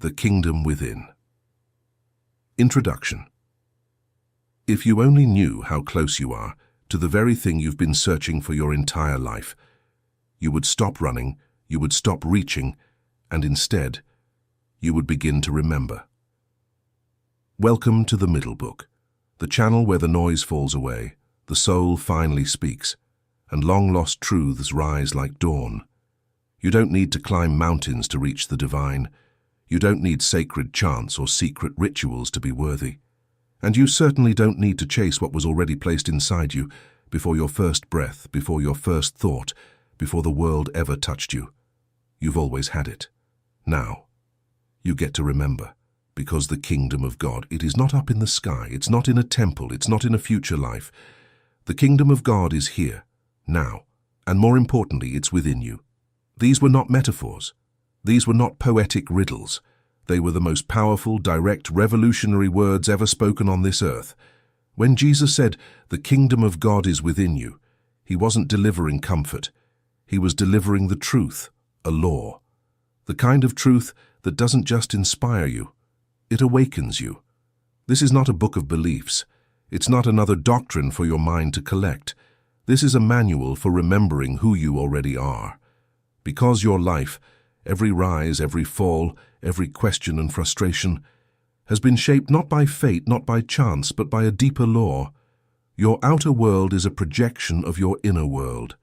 The Kingdom Within. Introduction. If you only knew how close you are to the very thing you've been searching for your entire life, you would stop running, you would stop reaching, and instead, you would begin to remember. Welcome to the Middle Book, the channel where the noise falls away, the soul finally speaks, and long-lost truths rise like dawn. You don't need to climb mountains to reach the divine. You don't need sacred chants or secret rituals to be worthy. And you certainly don't need to chase what was already placed inside you before your first breath, before your first thought, before the world ever touched you. You've always had it. Now, you get to remember, because the kingdom of God, it is not up in the sky, it's not in a temple, it's not in a future life. The kingdom of God is here, now, and more importantly, it's within you. These were not metaphors. These were not poetic riddles. They were the most powerful, direct, revolutionary words ever spoken on this earth. When Jesus said, "The kingdom of God is within you," he wasn't delivering comfort. He was delivering the truth, a law. The kind of truth that doesn't just inspire you, it awakens you. This is not a book of beliefs. It's not another doctrine for your mind to collect. This is a manual for remembering who you already are. Because your life, every rise, every fall, every question and frustration, has been shaped not by fate, not by chance, but by a deeper law. Your outer world is a projection of your inner world.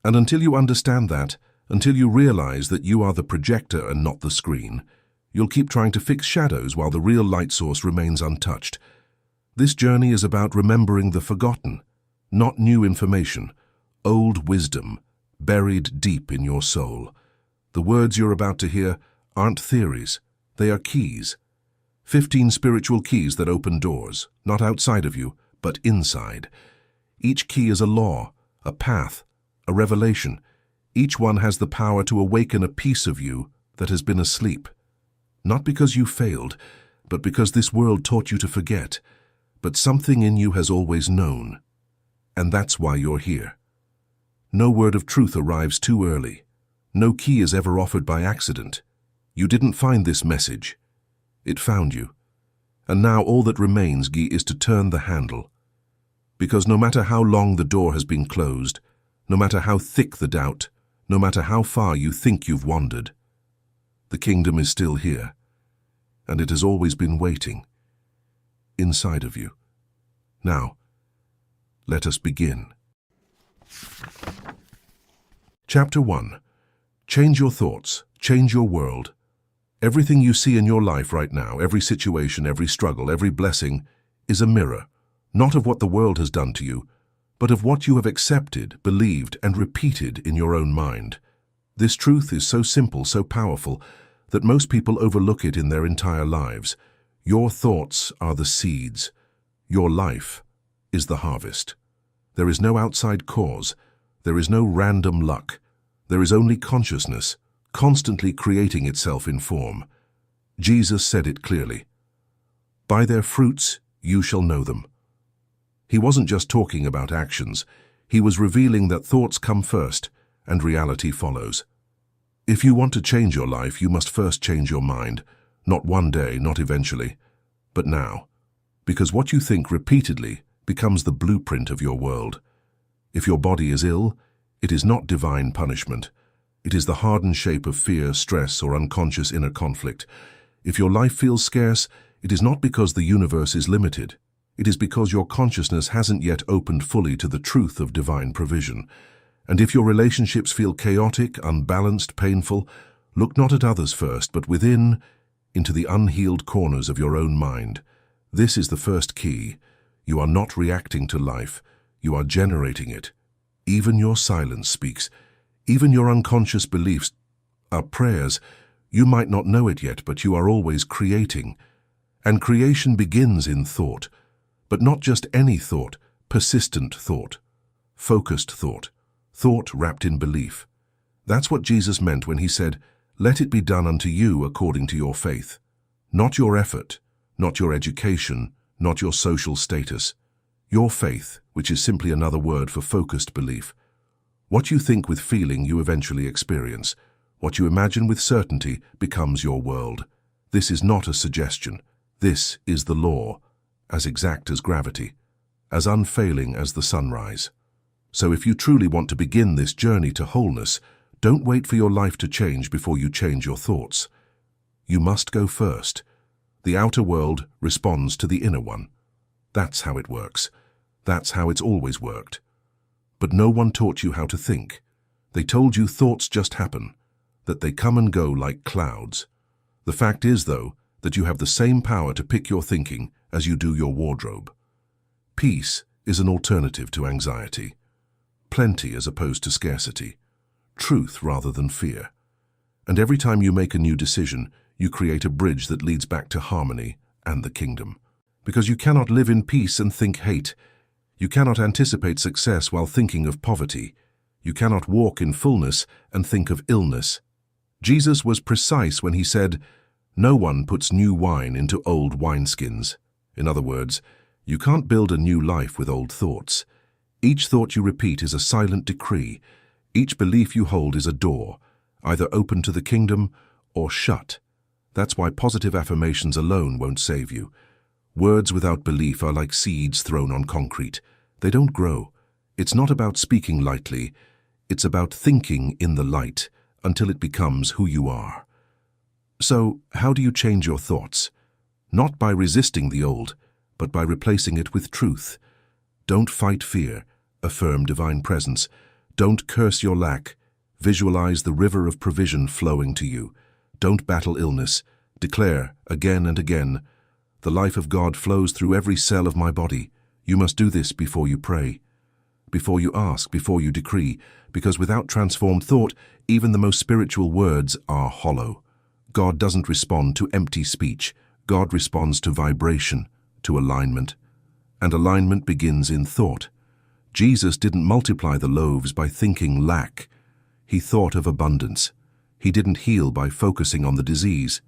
And until you understand that, until you realize that you are the projector and not the screen, you'll keep trying to fix shadows while the real light source remains untouched. This journey is about remembering the forgotten, not new information, old wisdom, buried deep in your soul. The words you're about to hear aren't theories, they are keys. 15 spiritual keys that open doors, not outside of you, but inside. Each key is a law, a path, a revelation. Each one has the power to awaken a piece of you that has been asleep. Not because you failed, but because this world taught you to forget. But something in you has always known. And that's why you're here. No word of truth arrives too early. No key is ever offered by accident. You didn't find this message. It found you. And now all that remains, Guy, is to turn the handle. Because no matter how long the door has been closed, no matter how thick the doubt, no matter how far you think you've wandered, the kingdom is still here. And it has always been waiting. Inside of you. Now, let us begin. Chapter 1. Change your thoughts, change your world. Everything you see in your life right now, every situation, every struggle, every blessing, is a mirror, not of what the world has done to you, but of what you have accepted, believed, and repeated in your own mind. This truth is so simple, so powerful, that most people overlook it in their entire lives. Your thoughts are the seeds. Your life is the harvest. There is no outside cause. There is no random luck. There is only consciousness, constantly creating itself in form. Jesus said it clearly. By their fruits you shall know them. He wasn't just talking about actions. He was revealing that thoughts come first and reality follows. If you want to change your life, you must first change your mind. Not one day, not eventually, but now. Because what you think repeatedly becomes the blueprint of your world. If your body is ill, it is not divine punishment. It is the hardened shape of fear, stress, or unconscious inner conflict. If your life feels scarce, it is not because the universe is limited. It is because your consciousness hasn't yet opened fully to the truth of divine provision. And if your relationships feel chaotic, unbalanced, painful, look not at others first, but within, into the unhealed corners of your own mind. This is the first key. You are not reacting to life. You are generating it. Even your silence speaks. Even your unconscious beliefs are prayers. You might not know it yet, but you are always creating. And creation begins in thought. But not just any thought, persistent thought. Focused thought. Thought wrapped in belief. That's what Jesus meant when he said, "Let it be done unto you according to your faith." Not your effort, not your education, not your social status. Your faith, which is simply another word for focused belief. What you think with feeling, you eventually experience. What you imagine with certainty becomes your world. This is not a suggestion. This is the law, as exact as gravity, as unfailing as the sunrise. So if you truly want to begin this journey to wholeness, don't wait for your life to change before you change your thoughts. You must go first. The outer world responds to the inner one. That's how it works. That's how it's always worked. But no one taught you how to think. They told you thoughts just happen, that they come and go like clouds. The fact is, though, that you have the same power to pick your thinking as you do your wardrobe. Peace is an alternative to anxiety. Plenty as opposed to scarcity. Truth rather than fear. And every time you make a new decision, you create a bridge that leads back to harmony and the kingdom. Because you cannot live in peace and think hate. You cannot anticipate success while thinking of poverty. You cannot walk in fullness and think of illness. Jesus was precise when he said, "No one puts new wine into old wineskins." In other words, you can't build a new life with old thoughts. Each thought you repeat is a silent decree. Each belief you hold is a door, either open to the kingdom or shut. That's why positive affirmations alone won't save you. Words without belief are like seeds thrown on concrete. They don't grow. It's not about speaking lightly. It's about thinking in the light until it becomes who you are. So, how do you change your thoughts? Not by resisting the old, but by replacing it with truth. Don't fight fear. Affirm divine presence. Don't curse your lack. Visualize the river of provision flowing to you. Don't battle illness. Declare, again and again, "The life of God flows through every cell of my body." You must do this before you pray, before you ask, before you decree, because without transformed thought, even the most spiritual words are hollow. God doesn't respond to empty speech. God responds to vibration, to alignment. And alignment begins in thought. Jesus didn't multiply the loaves by thinking lack. He thought of abundance. He didn't heal by focusing on the disease.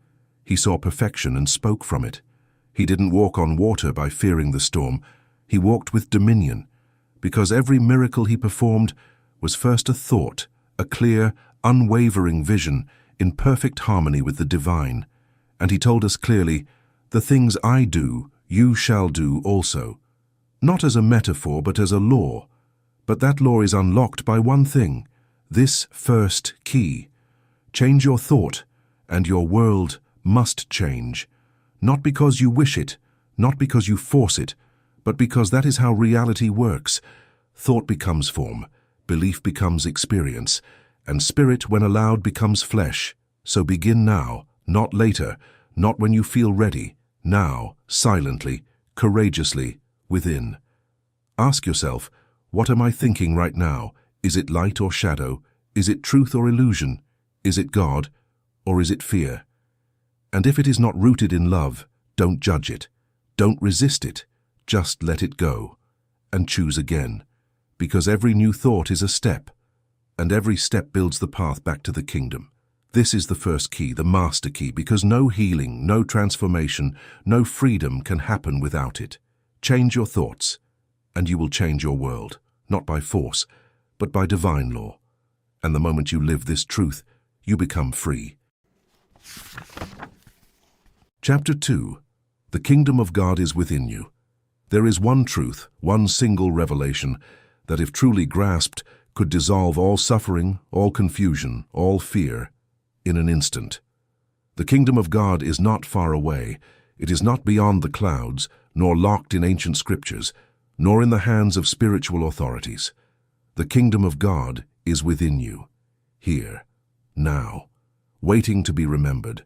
He saw perfection and spoke from it. He didn't walk on water by fearing the storm. He walked with dominion, because every miracle he performed was first a thought, a clear, unwavering vision in perfect harmony with the divine. And he told us clearly, "The things I do, you shall do also." Not as a metaphor, but as a law. But that law is unlocked by one thing, this first key. Change your thought, and your world must change. Not because you wish it, not because you force it, but because that is how reality works. Thought becomes form, belief becomes experience, and spirit, when allowed, becomes flesh. So begin now, not later, not when you feel ready. Now, silently, courageously, within. Ask yourself, what am I thinking right now? Is it light or shadow? Is it truth or illusion? Is it God, or is it fear? And if it is not rooted in love, don't judge it. Don't resist it. Just let it go. And choose again. Because every new thought is a step. And every step builds the path back to the kingdom. This is the first key, the master key, because no healing, no transformation, no freedom can happen without it. Change your thoughts, and you will change your world, not by force, but by divine law. And the moment you live this truth, you become free. Chapter 2. The kingdom of God is within you. There is one truth, one single revelation, that if truly grasped, could dissolve all suffering, all confusion, all fear, in an instant. The kingdom of God is not far away. It is not beyond the clouds, nor locked in ancient scriptures, nor in the hands of spiritual authorities. The kingdom of God is within you, here, now, waiting to be remembered.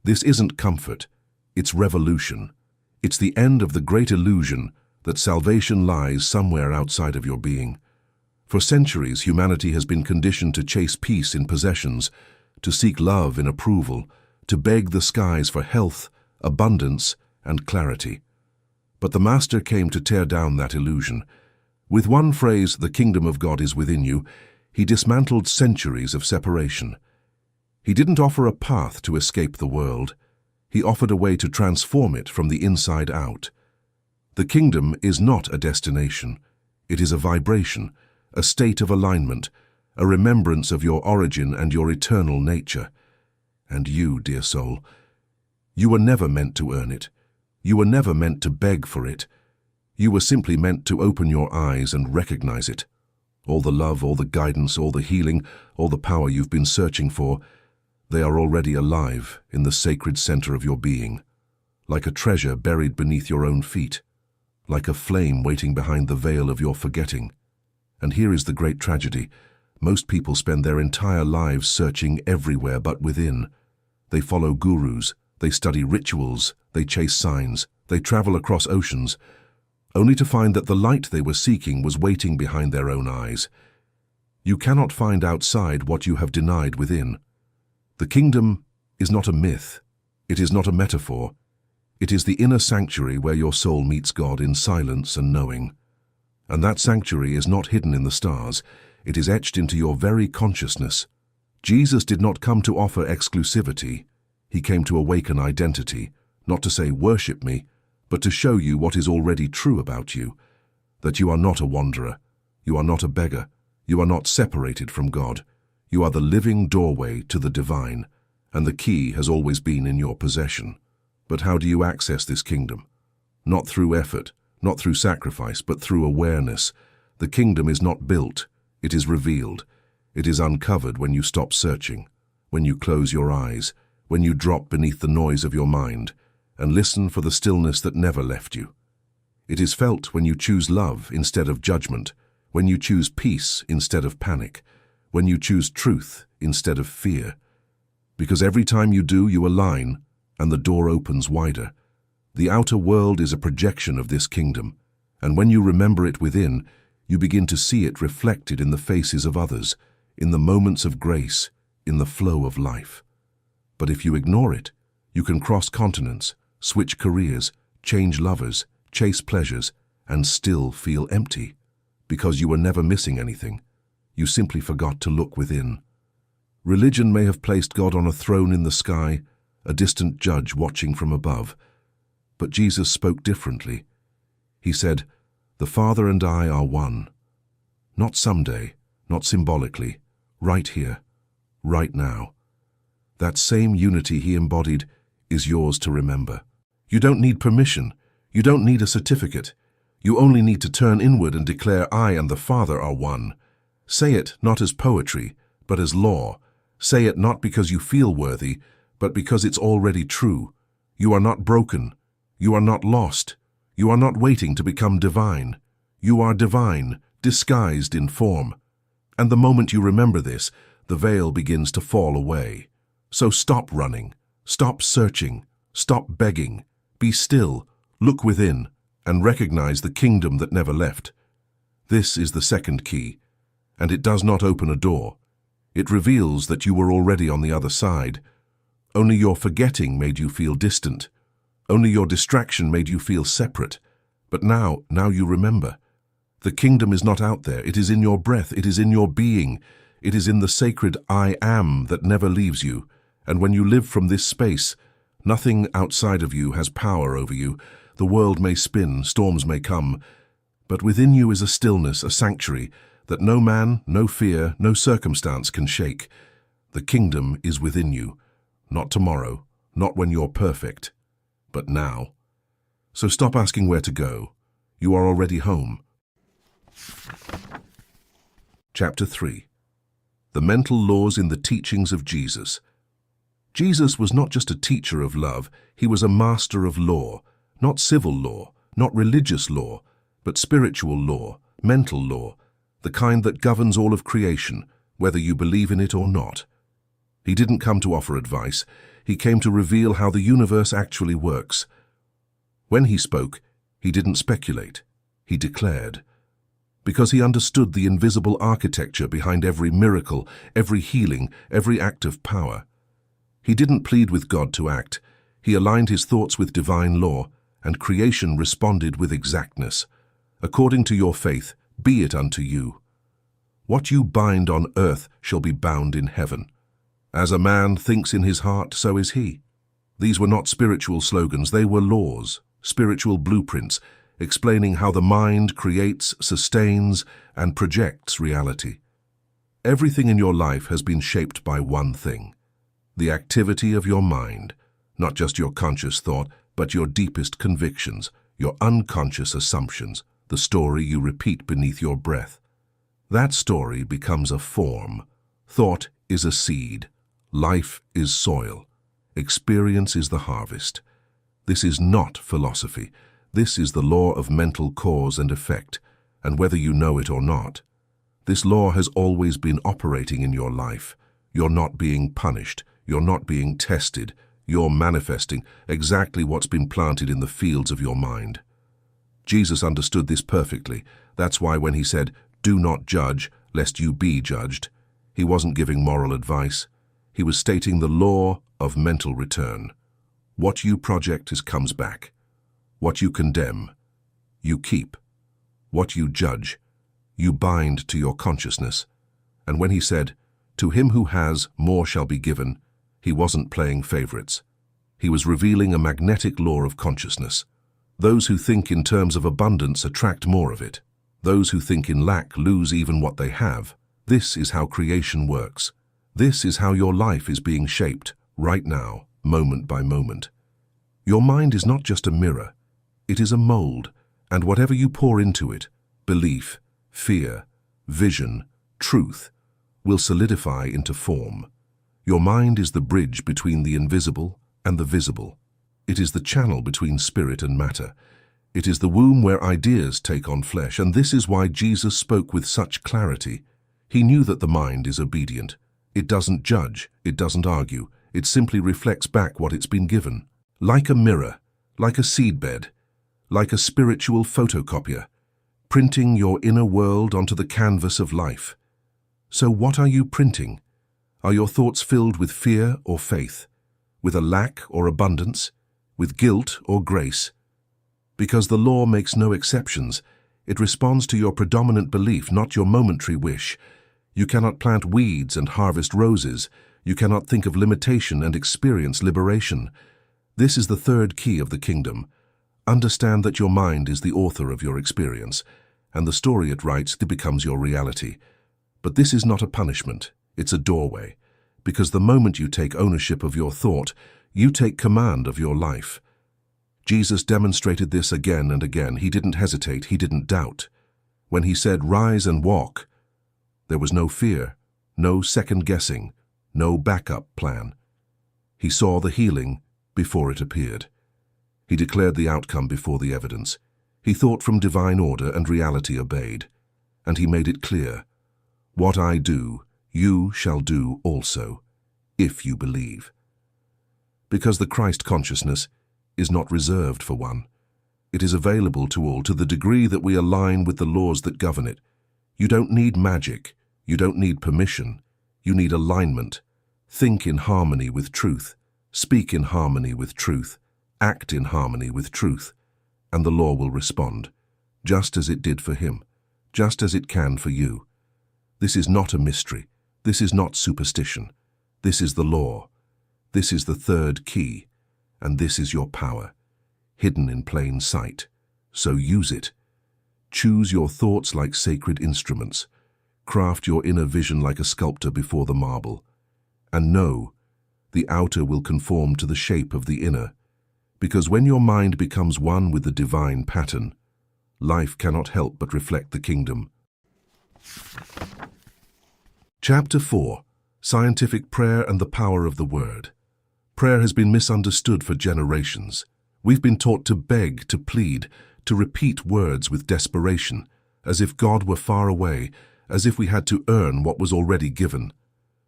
This isn't comfort, it's revolution. It's the end of the great illusion that salvation lies somewhere outside of your being. For centuries, humanity has been conditioned to chase peace in possessions, to seek love in approval, to beg the skies for health, abundance, and clarity. But the Master came to tear down that illusion. With one phrase, "The kingdom of God is within you," he dismantled centuries of separation. He didn't offer a path to escape the world. He offered a way to transform it from the inside out. The kingdom is not a destination. It is a vibration, a state of alignment, a remembrance of your origin and your eternal nature. And you, dear soul, You were never meant to earn it. You were never meant to beg for it. You were simply meant to open your eyes and recognize it. All the love, all the guidance, all the healing, all the power you've been searching for, they are already alive in the sacred center of your being, like a treasure buried beneath your own feet, like a flame waiting behind the veil of your forgetting. And here is the great tragedy. Most people spend their entire lives searching everywhere but within. They follow gurus, they study rituals, they chase signs, they travel across oceans, only to find that the light they were seeking was waiting behind their own eyes. You cannot find outside what you have denied within. The kingdom is not a myth. It is not a metaphor. It is the inner sanctuary where your soul meets God in silence and knowing. And that sanctuary is not hidden in the stars. It is etched into your very consciousness. Jesus did not come to offer exclusivity. He came to awaken identity, not to say worship me, but to show you what is already true about you, that you are not a wanderer, you are not a beggar, you are not separated from God. You are the living doorway to the divine, and the key has always been in your possession. But how do you access this kingdom? Not through effort, not through sacrifice, but through awareness. The kingdom is not built, it is revealed. It is uncovered when you stop searching, when you close your eyes, when you drop beneath the noise of your mind, and listen for the stillness that never left you. It is felt when you choose love instead of judgment, when you choose peace instead of panic, when you choose truth instead of fear. Because every time you do, you align, and the door opens wider. The outer world is a projection of this kingdom, and when you remember it within, you begin to see it reflected in the faces of others, in the moments of grace, in the flow of life. But if you ignore it, you can cross continents, switch careers, change lovers, chase pleasures, and still feel empty. Because you were never missing anything. You simply forgot to look within. Religion may have placed God on a throne in the sky, a distant judge watching from above. But Jesus spoke differently. He said, "The Father and I are one." Not someday, not symbolically, right here, right now. That same unity he embodied is yours to remember. You don't need permission. You don't need a certificate. You only need to turn inward and declare, "I and the Father are one." Say it not as poetry, but as law. Say it not because you feel worthy, but because it's already true. You are not broken. You are not lost. You are not waiting to become divine. You are divine, disguised in form. And the moment you remember this, the veil begins to fall away. So stop running, stop searching, stop begging. Be still, look within, and recognize the kingdom that never left. This is the second key, and it does not open a door. It reveals that you were already on the other side. Only your forgetting made you feel distant. Only your distraction made you feel separate. But now you remember. The kingdom is not out there. It is in your breath. It is in your being. It is in the sacred I am that never leaves you. And when you live from this space, nothing outside of you has power over you. The world may spin, storms may come, but within you is a stillness, a sanctuary, that no man, no fear, no circumstance can shake. The kingdom is within you, not tomorrow, not when you're perfect, but now. So stop asking where to go. You are already home. Chapter 3. The Mental Laws in the Teachings of Jesus. Jesus was not just a teacher of love, he was a master of law, not civil law, not religious law, but spiritual law, mental law, the kind that governs all of creation, whether you believe in it or not. He didn't come to offer advice, he came to reveal how the universe actually works. When he spoke, he didn't speculate, he declared. Because he understood the invisible architecture behind every miracle, every healing, every act of power. He didn't plead with God to act, he aligned his thoughts with divine law, and creation responded with exactness. According to your faith, be it unto you. What you bind on earth shall be bound in heaven. As a man thinks in his heart, so is he. These were not spiritual slogans, they were laws, spiritual blueprints, explaining how the mind creates, sustains, and projects reality. Everything in your life has been shaped by one thing, the activity of your mind. Not just your conscious thought, but your deepest convictions, your unconscious assumptions, the story you repeat beneath your breath. That story becomes a form. Thought is a seed. Life is soil. Experience is the harvest. This is not philosophy. This is the law of mental cause and effect, and whether you know it or not, this law has always been operating in your life. You're not being punished. You're not being tested. You're manifesting exactly what's been planted in the fields of your mind. Jesus understood this perfectly. That's why when he said, "Do not judge, lest you be judged," he wasn't giving moral advice. He was stating the law of mental return. What you project comes back. What you condemn, you keep. What you judge, you bind to your consciousness. And when he said, "To him who has, more shall be given," he wasn't playing favorites. He was revealing a magnetic law of consciousness. Those who think in terms of abundance attract more of it. Those who think in lack lose even what they have. This is how creation works. This is how your life is being shaped, right now, moment by moment. Your mind is not just a mirror. It is a mold, and whatever you pour into it, belief, fear, vision, truth, will solidify into form. Your mind is the bridge between the invisible and the visible. It is the channel between spirit and matter. It is the womb where ideas take on flesh, and this is why Jesus spoke with such clarity. He knew that the mind is obedient. It doesn't judge, it doesn't argue, it simply reflects back what it's been given. Like a mirror, like a seedbed, like a spiritual photocopier, printing your inner world onto the canvas of life. So what are you printing? Are your thoughts filled with fear or faith, with a lack or abundance, with guilt or grace? Because the law makes no exceptions. It responds to your predominant belief, not your momentary wish. You cannot plant weeds and harvest roses. You cannot think of limitation and experience liberation. This is the third key of the kingdom. Understand that your mind is the author of your experience, and the story it writes becomes your reality. But this is not a punishment, it's a doorway. Because the moment you take ownership of your thought, you take command of your life. Jesus demonstrated this again and again. He didn't hesitate, he didn't doubt. When he said, "Rise and walk," there was no fear, no second guessing, no backup plan. He saw the healing before it appeared. He declared the outcome before the evidence. He thought from divine order and reality obeyed. And he made it clear, "What I do, you shall do also, if you believe." Because the Christ consciousness is not reserved for one. It is available to all to the degree that we align with the laws that govern it. You don't need magic. You don't need permission. You need alignment. Think in harmony with truth. Speak in harmony with truth. Act in harmony with truth. And the law will respond, just as it did for him, just as it can for you. This is not a mystery. This is not superstition. This is the law. This is the third key. And this is your power, hidden in plain sight. So use it. Choose your thoughts like sacred instruments. Craft your inner vision like a sculptor before the marble. And know, the outer will conform to the shape of the inner. Because when your mind becomes one with the divine pattern, life cannot help but reflect the kingdom. Chapter 4. Scientific Prayer and the Power of the Word. Prayer has been misunderstood for generations. We've been taught to beg, to plead, to repeat words with desperation, as if God were far away, as if we had to earn what was already given.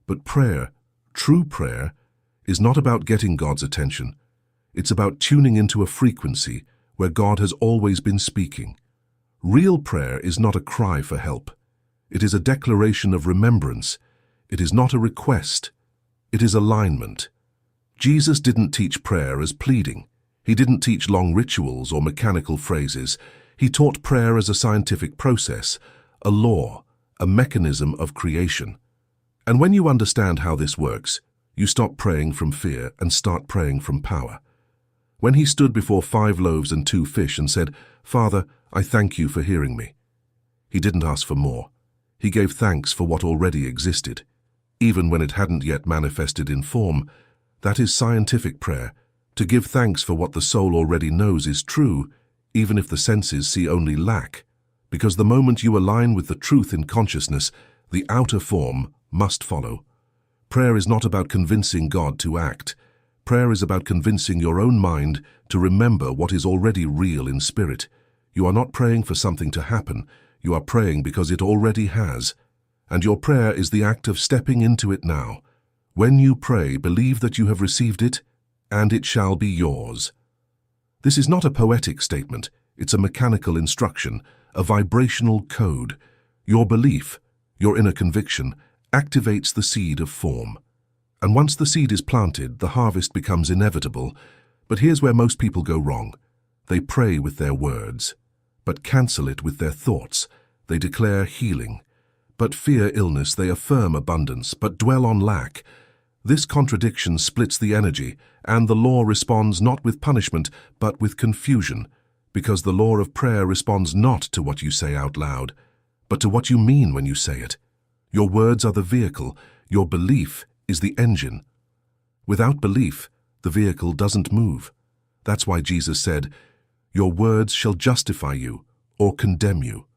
But prayer, true prayer, is not about getting God's attention. It's about tuning into a frequency where God has always been speaking. Real prayer is not a cry for help. It is a declaration of remembrance. It is not a request. It is alignment. Jesus didn't teach prayer as pleading. He didn't teach long rituals or mechanical phrases. He taught prayer as a scientific process, a law, a mechanism of creation. And when you understand how this works, you stop praying from fear and start praying from power. When he stood before 5 loaves and 2 fish and said, "Father, I thank you for hearing me," he didn't ask for more. He gave thanks for what already existed, even when it hadn't yet manifested in form. That is scientific prayer, to give thanks for what the soul already knows is true, even if the senses see only lack, because the moment you align with the truth in consciousness, the outer form must follow. Prayer is not about convincing God to act. Prayer is about convincing your own mind to remember what is already real in spirit. You are not praying for something to happen. You are praying because it already has. And your prayer is the act of stepping into it now. When you pray, believe that you have received it, and it shall be yours. This is not a poetic statement. It's a mechanical instruction, a vibrational code. Your belief, your inner conviction, activates the seed of form. And once the seed is planted, the harvest becomes inevitable. But here's where most people go wrong. They pray with their words, but cancel it with their thoughts. They declare healing, but fear illness. They affirm abundance, but dwell on lack. This contradiction splits the energy, and the law responds not with punishment, but with confusion, because the law of prayer responds not to what you say out loud, but to what you mean when you say it. Your words are the vehicle. Your belief is the engine. Without belief, the vehicle doesn't move. That's why Jesus said, "Your words shall justify you or condemn you."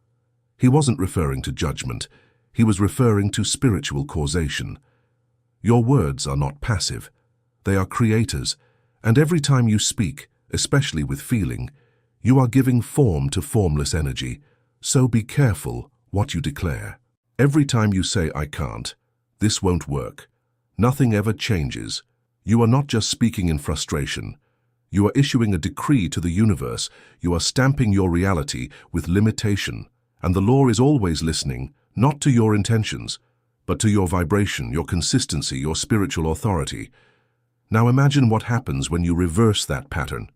He wasn't referring to judgment. He was referring to spiritual causation. Your words are not passive. They are creators, and every time you speak, especially with feeling, you are giving form to formless energy. So be careful what you declare. Every time you say, "I can't," "This won't work," nothing ever changes. You are not just speaking in frustration. You are issuing a decree to the universe. You are stamping your reality with limitation. And the law is always listening, not to your intentions, but to your vibration, your consistency, your spiritual authority. Now imagine what happens when you reverse that pattern.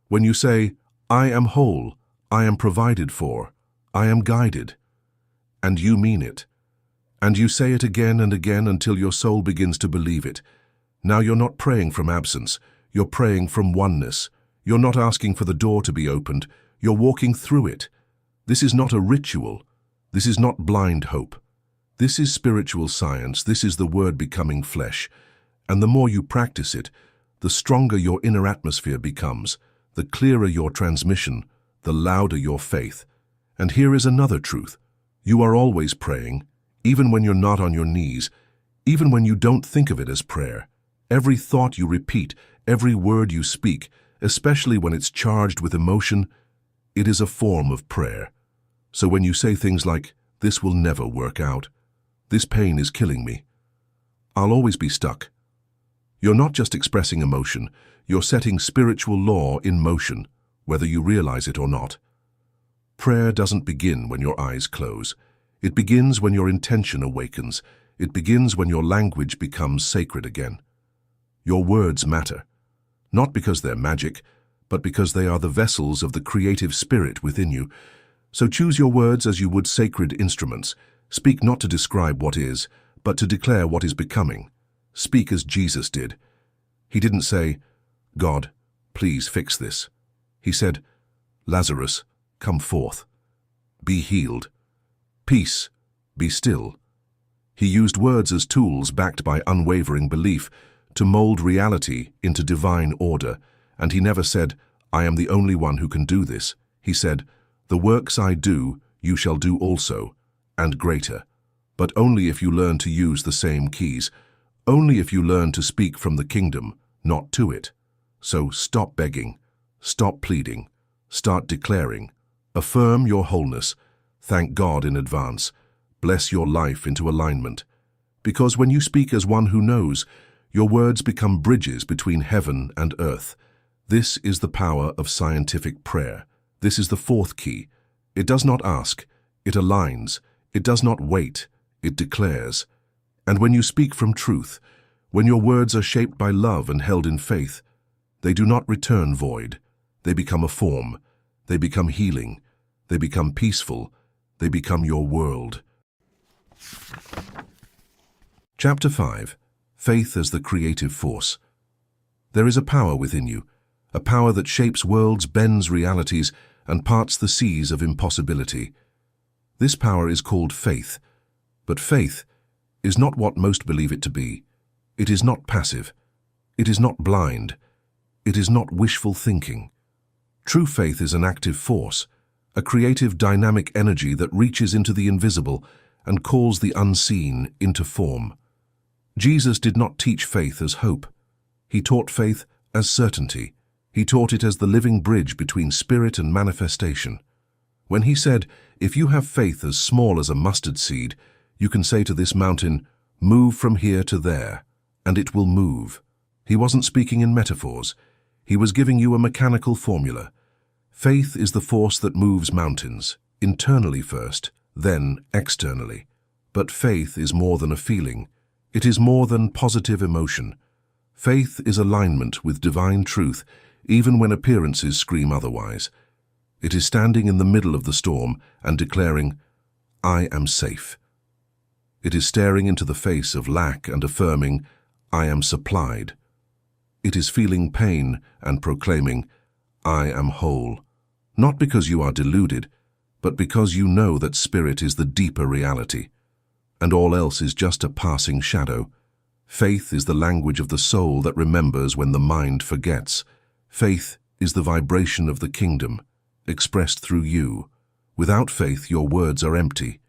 When you say, "I am whole, I am provided for, I am guided," and you mean it. And you say it again and again until your soul begins to believe it. Now you're not praying from absence, you're praying from oneness. You're not asking for the door to be opened, you're walking through it. This is not a ritual. This is not blind hope. This is spiritual science. This is the word becoming flesh. And the more you practice it, the stronger your inner atmosphere becomes, the clearer your transmission, the louder your faith. And here is another truth. You are always praying, even when you're not on your knees, even when you don't think of it as prayer. Every thought you repeat, every word you speak, especially when it's charged with emotion, it is a form of prayer. So when you say things like, "This will never work out," "This pain is killing me," "I'll always be stuck," you're not just expressing emotion, you're setting spiritual law in motion, whether you realize it or not. Prayer doesn't begin when your eyes close. It begins when your intention awakens. It begins when your language becomes sacred again. Your words matter, not because they're magic, but because they are the vessels of the creative spirit within you. So choose your words as you would sacred instruments. Speak not to describe what is, but to declare what is becoming. Speak as Jesus did. He didn't say, "God, please fix this." He said, "Lazarus, come forth. Be healed. Peace, be still." He used words as tools backed by unwavering belief to mold reality into divine order. And he never said, "I am the only one who can do this." He said, "The works I do, you shall do also, and greater." But only if you learn to use the same keys. Only if you learn to speak from the kingdom, not to it. So stop begging. Stop pleading. Start declaring. Affirm your wholeness. Thank God in advance. Bless your life into alignment. Because when you speak as one who knows, your words become bridges between heaven and earth. This is the power of scientific prayer. This is the fourth key. It does not ask, it aligns. It does not wait, it declares. And when you speak from truth, when your words are shaped by love and held in faith, they do not return void. They become a form. They become healing. They become peaceful. They become your world. Chapter 5. Faith as the creative force. There is a power within you, a power that shapes worlds, bends realities, and parts the seas of impossibility. This power is called faith. But faith is not what most believe it to be. It is not passive. It is not blind. It is not wishful thinking. True faith is an active force, a creative dynamic energy that reaches into the invisible and calls the unseen into form. Jesus did not teach faith as hope. He taught faith as certainty. He taught it as the living bridge between spirit and manifestation. When he said, "If you have faith as small as a mustard seed, you can say to this mountain, 'Move from here to there,' and it will move." He wasn't speaking in metaphors. He was giving you a mechanical formula. Faith is the force that moves mountains, internally first, then externally. But faith is more than a feeling. It is more than positive emotion. Faith is alignment with divine truth, even when appearances scream otherwise. It is standing in the middle of the storm and declaring, "I am safe." It is staring into the face of lack and affirming, "I am supplied." It is feeling pain and proclaiming, "I am whole." Not because you are deluded, but because you know that spirit is the deeper reality, and all else is just a passing shadow. Faith is the language of the soul that remembers when the mind forgets. Faith is the vibration of the kingdom, expressed through you. Without faith, your words are empty.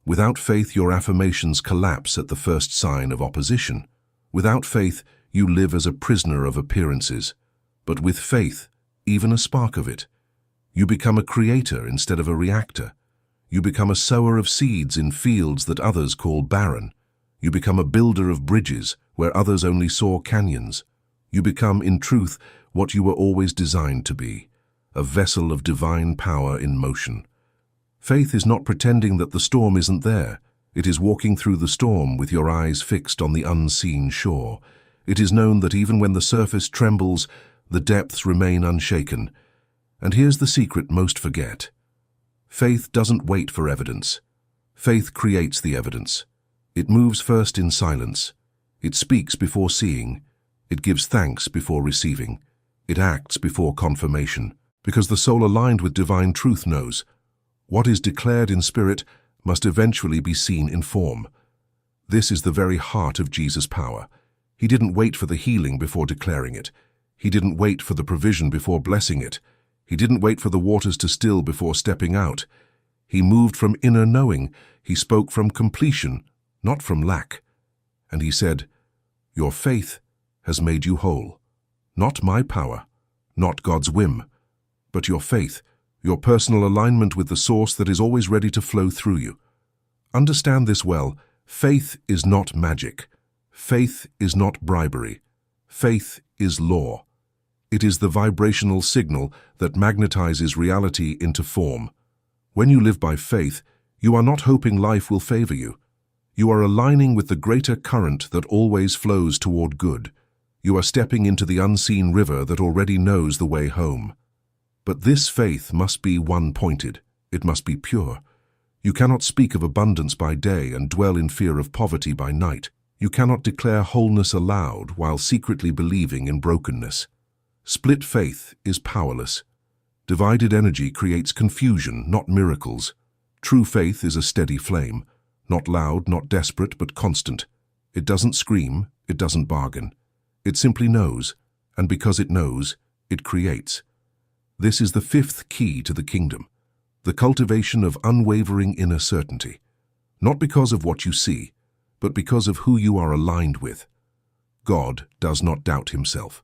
Without faith, your affirmations collapse at the first sign of opposition. Without faith, you live as a prisoner of appearances. But with faith, even a spark of it, you become a creator instead of a reactor. You become a sower of seeds in fields that others call barren. You become a builder of bridges where others only saw canyons. You become, in truth, what you were always designed to be, a vessel of divine power in motion. Faith is not pretending that the storm isn't there. It is walking through the storm with your eyes fixed on the unseen shore. It is known that even when the surface trembles, the depths remain unshaken. And here's the secret most forget. Faith doesn't wait for evidence. Faith creates the evidence. It moves first in silence. It speaks before seeing. It gives thanks before receiving. It acts before confirmation. Because the soul aligned with divine truth knows, what is declared in spirit must eventually be seen in form. This is the very heart of Jesus' power. He didn't wait for the healing before declaring it. He didn't wait for the provision before blessing it. He didn't wait for the waters to still before stepping out. He moved from inner knowing. He spoke from completion, not from lack. And he said, "Your faith has made you whole. Not my power, not God's whim, but your faith, your personal alignment with the source that is always ready to flow through you." Understand this well. Faith is not magic. Faith is not bribery. Faith is law. It is the vibrational signal that magnetizes reality into form. When you live by faith, you are not hoping life will favor you. You are aligning with the greater current that always flows toward good. You are stepping into the unseen river that already knows the way home. But this faith must be one-pointed. It must be pure. You cannot speak of abundance by day and dwell in fear of poverty by night. You cannot declare wholeness aloud while secretly believing in brokenness. Split faith is powerless. Divided energy creates confusion, not miracles. True faith is a steady flame, not loud, not desperate, but constant. It doesn't scream, it doesn't bargain. It simply knows, and because it knows, it creates. This is the fifth key to the kingdom, the cultivation of unwavering inner certainty, not because of what you see, but because of who you are aligned with. God does not doubt himself.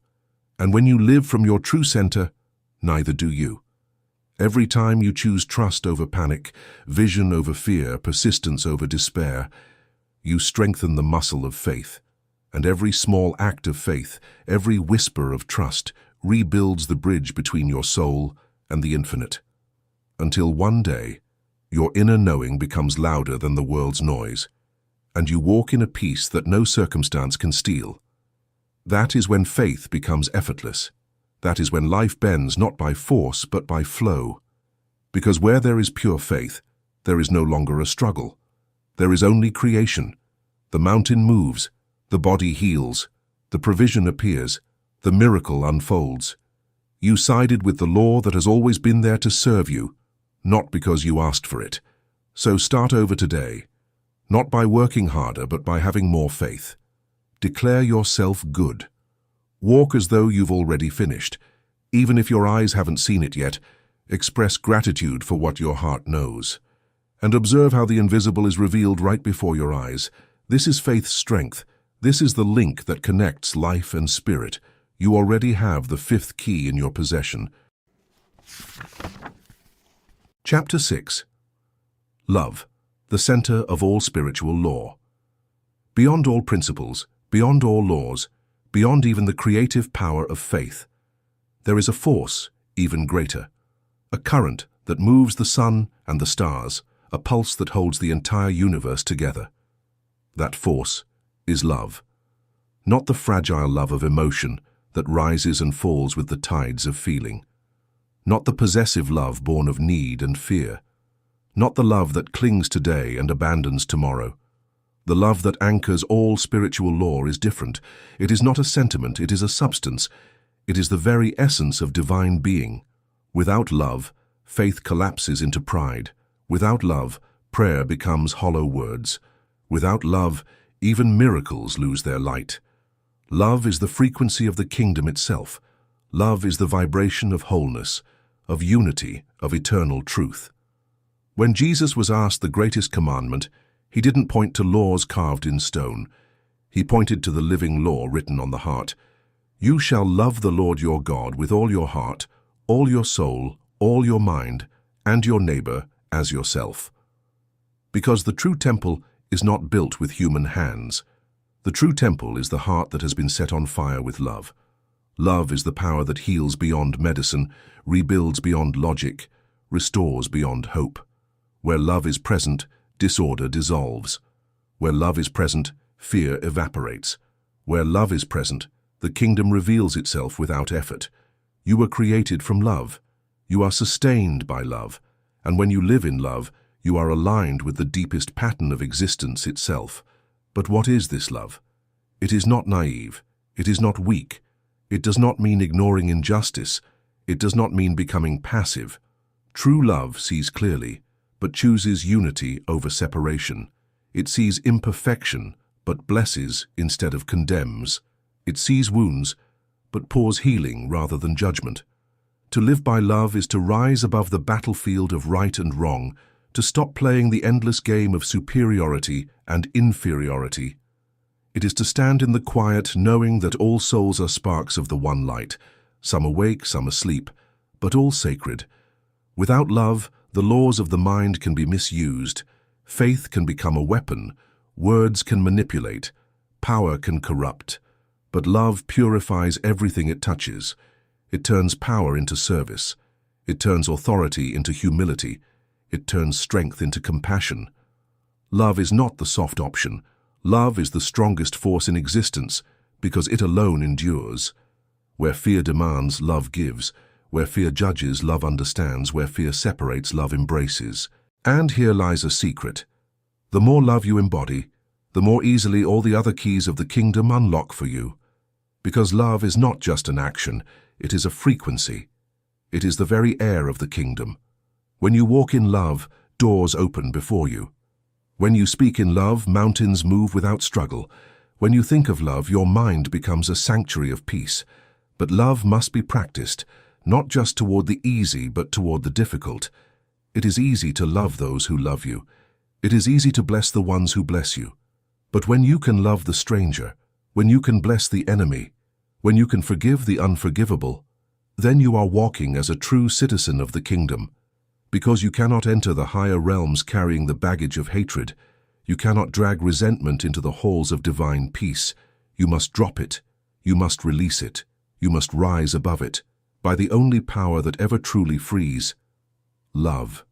And when you live from your true center, neither do you. Every time you choose trust over panic, vision over fear, persistence over despair, you strengthen the muscle of faith. And every small act of faith, every whisper of trust, rebuilds the bridge between your soul and the infinite. Until one day, your inner knowing becomes louder than the world's noise, and you walk in a peace that no circumstance can steal. That is when faith becomes effortless. That is when life bends not by force but by flow. Because where there is pure faith, there is no longer a struggle. There is only creation. The mountain moves, the body heals, the provision appears, the miracle unfolds. You sided with the law that has always been there to serve you, not because you asked for it. So start over today, not by working harder but by having more faith. Declare yourself good. Walk as though you've already finished. Even if your eyes haven't seen it yet, express gratitude for what your heart knows. And observe how the invisible is revealed right before your eyes. This is faith's strength. This is the link that connects life and spirit. You already have the fifth key in your possession. Chapter 6. Love, the center of all spiritual law. Beyond all principles, beyond all laws, beyond even the creative power of faith, there is a force even greater, a current that moves the sun and the stars, a pulse that holds the entire universe together. That force is love. Not the fragile love of emotion that rises and falls with the tides of feeling. Not the possessive love born of need and fear. Not the love that clings today and abandons tomorrow. The love that anchors all spiritual law is different. It is not a sentiment, it is a substance. It is the very essence of divine being. Without love, faith collapses into pride. Without love, prayer becomes hollow words. Without love, even miracles lose their light. Love is the frequency of the kingdom itself. Love is the vibration of wholeness, of unity, of eternal truth. When Jesus was asked the greatest commandment, he didn't point to laws carved in stone. He pointed to the living law written on the heart. You shall love the Lord your God with all your heart, all your soul, all your mind, and your neighbor as yourself. Because the true temple is not built with human hands. The true temple is the heart that has been set on fire with love. Love is the power that heals beyond medicine, rebuilds beyond logic, restores beyond hope. Where love is present, disorder dissolves. Where love is present, fear evaporates. Where love is present, the kingdom reveals itself without effort. You were created from love. You are sustained by love. And when you live in love, you are aligned with the deepest pattern of existence itself. But what is this love? It is not naive. It is not weak. It does not mean ignoring injustice. It does not mean becoming passive. True love sees clearly, but chooses unity over separation. It sees imperfection, but blesses instead of condemns. It sees wounds, but pours healing rather than judgment. To live by love is to rise above the battlefield of right and wrong, to stop playing the endless game of superiority and inferiority. It is to stand in the quiet, knowing that all souls are sparks of the one light, some awake, some asleep, but all sacred. Without love, the laws of the mind can be misused, faith can become a weapon, words can manipulate, power can corrupt. But love purifies everything it touches. It turns power into service. It turns authority into humility. It turns strength into compassion. Love is not the soft option. Love is the strongest force in existence because it alone endures. Where fear demands, love gives. Where fear judges, love understands. Where fear separates, love embraces. And here lies a secret. The more love you embody, the more easily all the other keys of the kingdom unlock for you. Because love is not just an action, it is a frequency. It is the very air of the kingdom. When you walk in love, doors open before you. When you speak in love, mountains move without struggle. When you think of love, your mind becomes a sanctuary of peace. But love must be practiced, not just toward the easy, but toward the difficult. It is easy to love those who love you. It is easy to bless the ones who bless you. But when you can love the stranger, when you can bless the enemy, when you can forgive the unforgivable, then you are walking as a true citizen of the kingdom. Because you cannot enter the higher realms carrying the baggage of hatred, you cannot drag resentment into the halls of divine peace. You must drop it. You must release it. You must rise above it, by the only power that ever truly frees: love.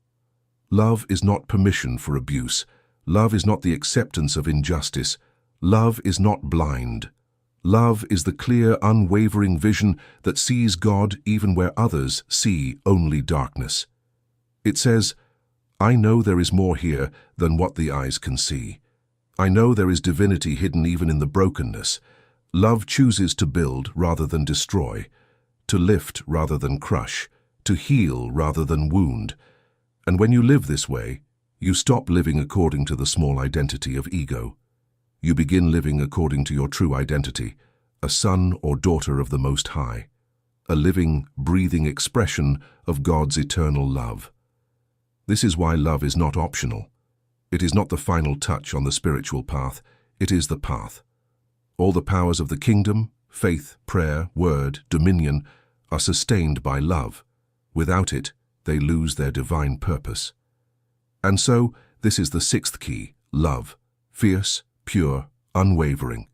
Love is not permission for abuse. Love is not the acceptance of injustice. Love is not blind. Love is the clear, unwavering vision that sees God even where others see only darkness. It says, I know there is more here than what the eyes can see. I know there is divinity hidden even in the brokenness. Love chooses to build rather than destroy, to lift rather than crush, to heal rather than wound. And when you live this way, you stop living according to the small identity of ego. You begin living according to your true identity, a son or daughter of the Most High, a living, breathing expression of God's eternal love. This is why love is not optional. It is not the final touch on the spiritual path, it is the path. All the powers of the kingdom, faith, prayer, word, dominion, are sustained by love. Without it, they lose their divine purpose. And so, this is the sixth key, love, fierce, pure, unwavering,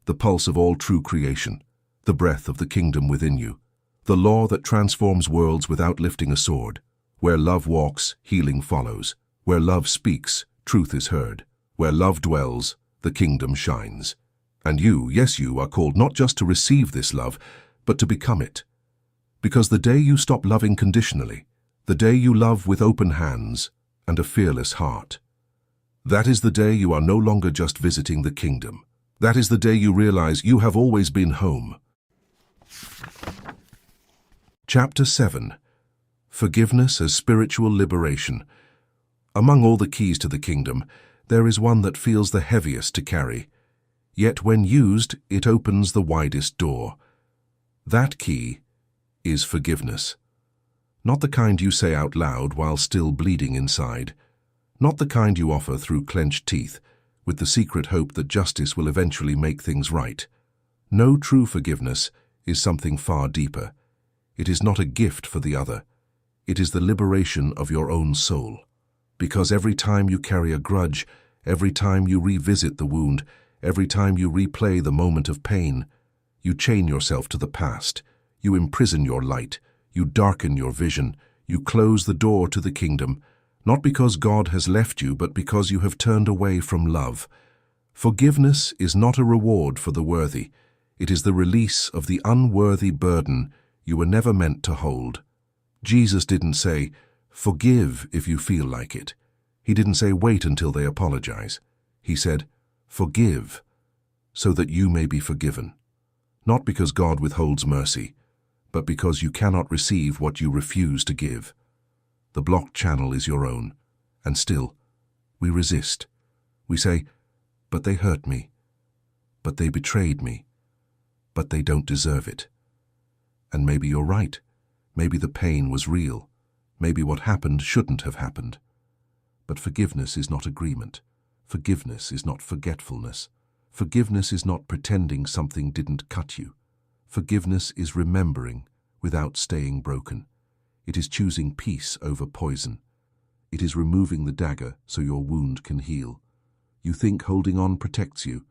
the pulse of all true creation, the breath of the kingdom within you, the law that transforms worlds without lifting a sword. Where love walks, healing follows. Where love speaks, truth is heard. Where love dwells, the kingdom shines. And you, yes, you are called not just to receive this love, but to become it. Because the day you stop loving conditionally, the day you love with open hands and a fearless heart, that is the day you are no longer just visiting the kingdom. That is the day you realize you have always been home. Chapter 7. Forgiveness as Spiritual Liberation. Among all the keys to the kingdom, there is one that feels the heaviest to carry. Yet when used, it opens the widest door. That key is forgiveness. Not the kind you say out loud while still bleeding inside. Not the kind you offer through clenched teeth, with the secret hope that justice will eventually make things right. No, true forgiveness is something far deeper. It is not a gift for the other. It is the liberation of your own soul. Because every time you carry a grudge, every time you revisit the wound, every time you replay the moment of pain, you chain yourself to the past. You imprison your light. You darken your vision. You close the door to the kingdom, not because God has left you, but because you have turned away from love. Forgiveness is not a reward for the worthy. It is the release of the unworthy burden you were never meant to hold. Jesus didn't say, "Forgive if you feel like it." He didn't say, "Wait until they apologize." He said, "Forgive, so that you may be forgiven." Not because God withholds mercy, but because you cannot receive what you refuse to give. The blocked channel is your own, and still, we resist. We say, "But they hurt me. But they betrayed me. But they don't deserve it." And maybe you're right. Maybe the pain was real. Maybe what happened shouldn't have happened. But forgiveness is not agreement. Forgiveness is not forgetfulness. Forgiveness is not pretending something didn't cut you. Forgiveness is remembering without staying broken. It is choosing peace over poison. It is removing the dagger so your wound can heal. You think holding on protects you,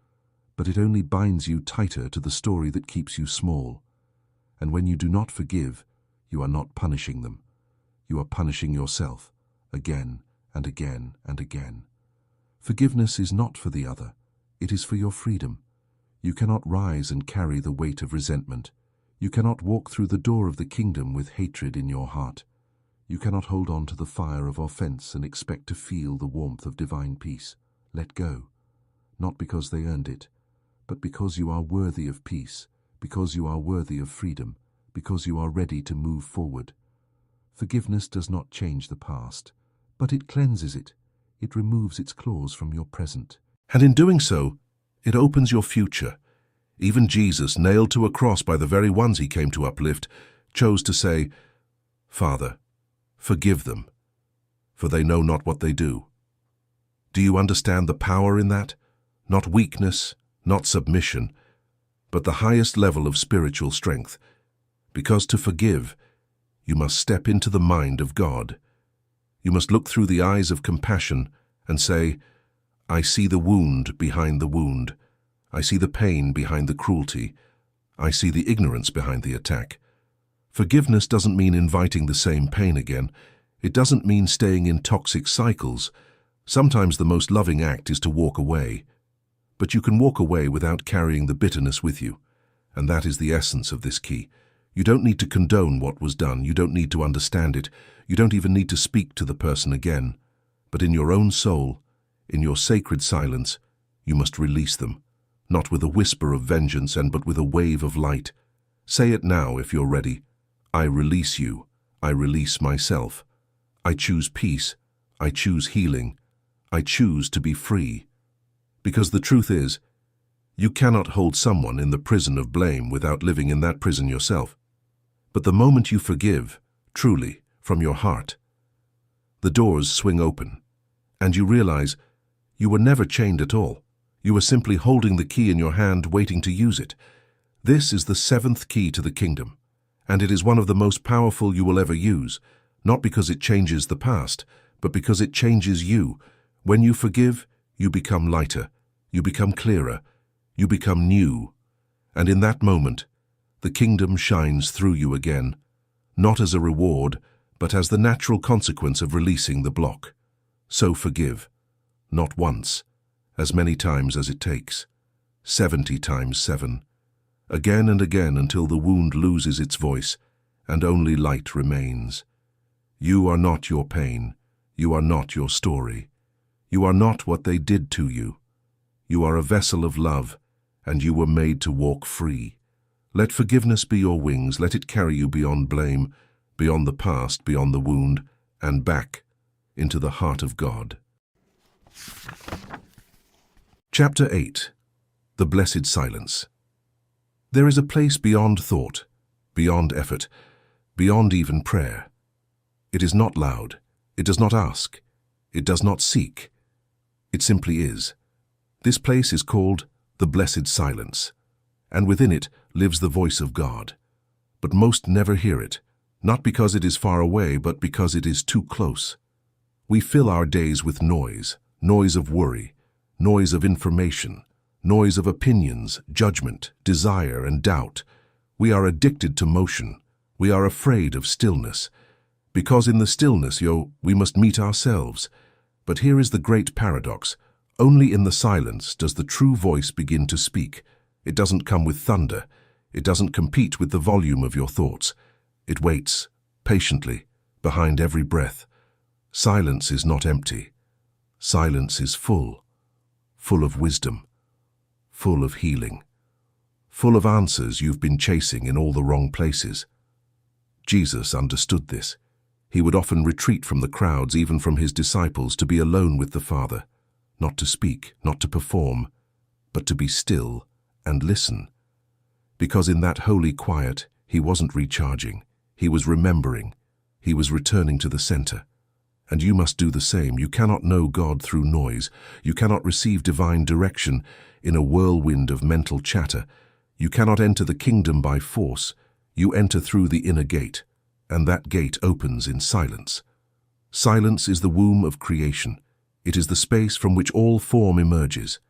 but it only binds you tighter to the story that keeps you small. And when you do not forgive, you are not punishing them. You are punishing yourself, again and again and again. Forgiveness is not for the other. It is for your freedom. You cannot rise and carry the weight of resentment. You cannot walk through the door of the kingdom with hatred in your heart. You cannot hold on to the fire of offense and expect to feel the warmth of divine peace. Let go. Not because they earned it, but because you are worthy of peace, because you are worthy of freedom, because you are ready to move forward. Forgiveness does not change the past, but it cleanses it. It removes its claws from your present. And in doing so, it opens your future. Even Jesus, nailed to a cross by the very ones he came to uplift, chose to say, "Father, forgive them, for they know not what they do." Do you understand the power in that? Not weakness, not submission, but the highest level of spiritual strength. Because to forgive, you must step into the mind of God. You must look through the eyes of compassion and say, "I see the wound behind the wound. I see the pain behind the cruelty. I see the ignorance behind the attack." Forgiveness doesn't mean inviting the same pain again. It doesn't mean staying in toxic cycles. Sometimes the most loving act is to walk away. But you can walk away without carrying the bitterness with you. And that is the essence of this key. You don't need to condone what was done. You don't need to understand it. You don't even need to speak to the person again. But in your own soul, in your sacred silence, you must release them. Not with a whisper of vengeance but with a wave of light. Say it now if you're ready. I release you. I release myself. I choose peace. I choose healing. I choose to be free. Because the truth is, You cannot hold someone in the prison of blame without living in that prison yourself. But the moment you forgive, truly, from your heart, the doors swing open, and you realize you were never chained at all. You were simply holding the key in your hand, waiting to use it. This is the seventh key to the kingdom, and it is one of the most powerful you will ever use, not because it changes the past, but because it changes you. When you forgive, you become lighter, you become clearer, you become new. And in that moment, the kingdom shines through you again, not as a reward, but as the natural consequence of releasing the block. So forgive, not once, as many times as it takes, 70 times 7, again and again until the wound loses its voice and only light remains. You are not your pain. You are not your story. You are not what they did to you. You are a vessel of love, and you were made to walk free. Let forgiveness be your wings. Let it carry you beyond blame, beyond the past, beyond the wound, and back into the heart of God. Chapter 8. The Blessed Silence. There is a place beyond thought, beyond effort, beyond even prayer. It is not loud. It does not ask. It does not seek. It simply is. This place is called the Blessed Silence, and within it lives the voice of God. But most never hear it, not because it is far away, but because it is too close. We fill our days with noise, noise of worry, noise of information, noise of opinions, judgment, desire, and doubt. We are addicted to motion. We are afraid of stillness. Because in the stillness, we must meet ourselves. But here is the great paradox. Only in the silence does the true voice begin to speak. It doesn't come with thunder. It doesn't compete with the volume of your thoughts. It waits, patiently, behind every breath. Silence is not empty. Silence is full, full of wisdom, full of healing, full of answers you've been chasing in all the wrong places. Jesus understood this. He would often retreat from the crowds, even from his disciples, to be alone with the Father, not to speak, not to perform, but to be still and listen. Because in that holy quiet, he wasn't recharging, he was remembering, he was returning to the center. And you must do the same. You cannot know God through noise. You cannot receive divine direction in a whirlwind of mental chatter. You cannot enter the kingdom by force. You enter through the inner gate, and that gate opens in silence. Silence is the womb of creation. It is the space from which all form emerges.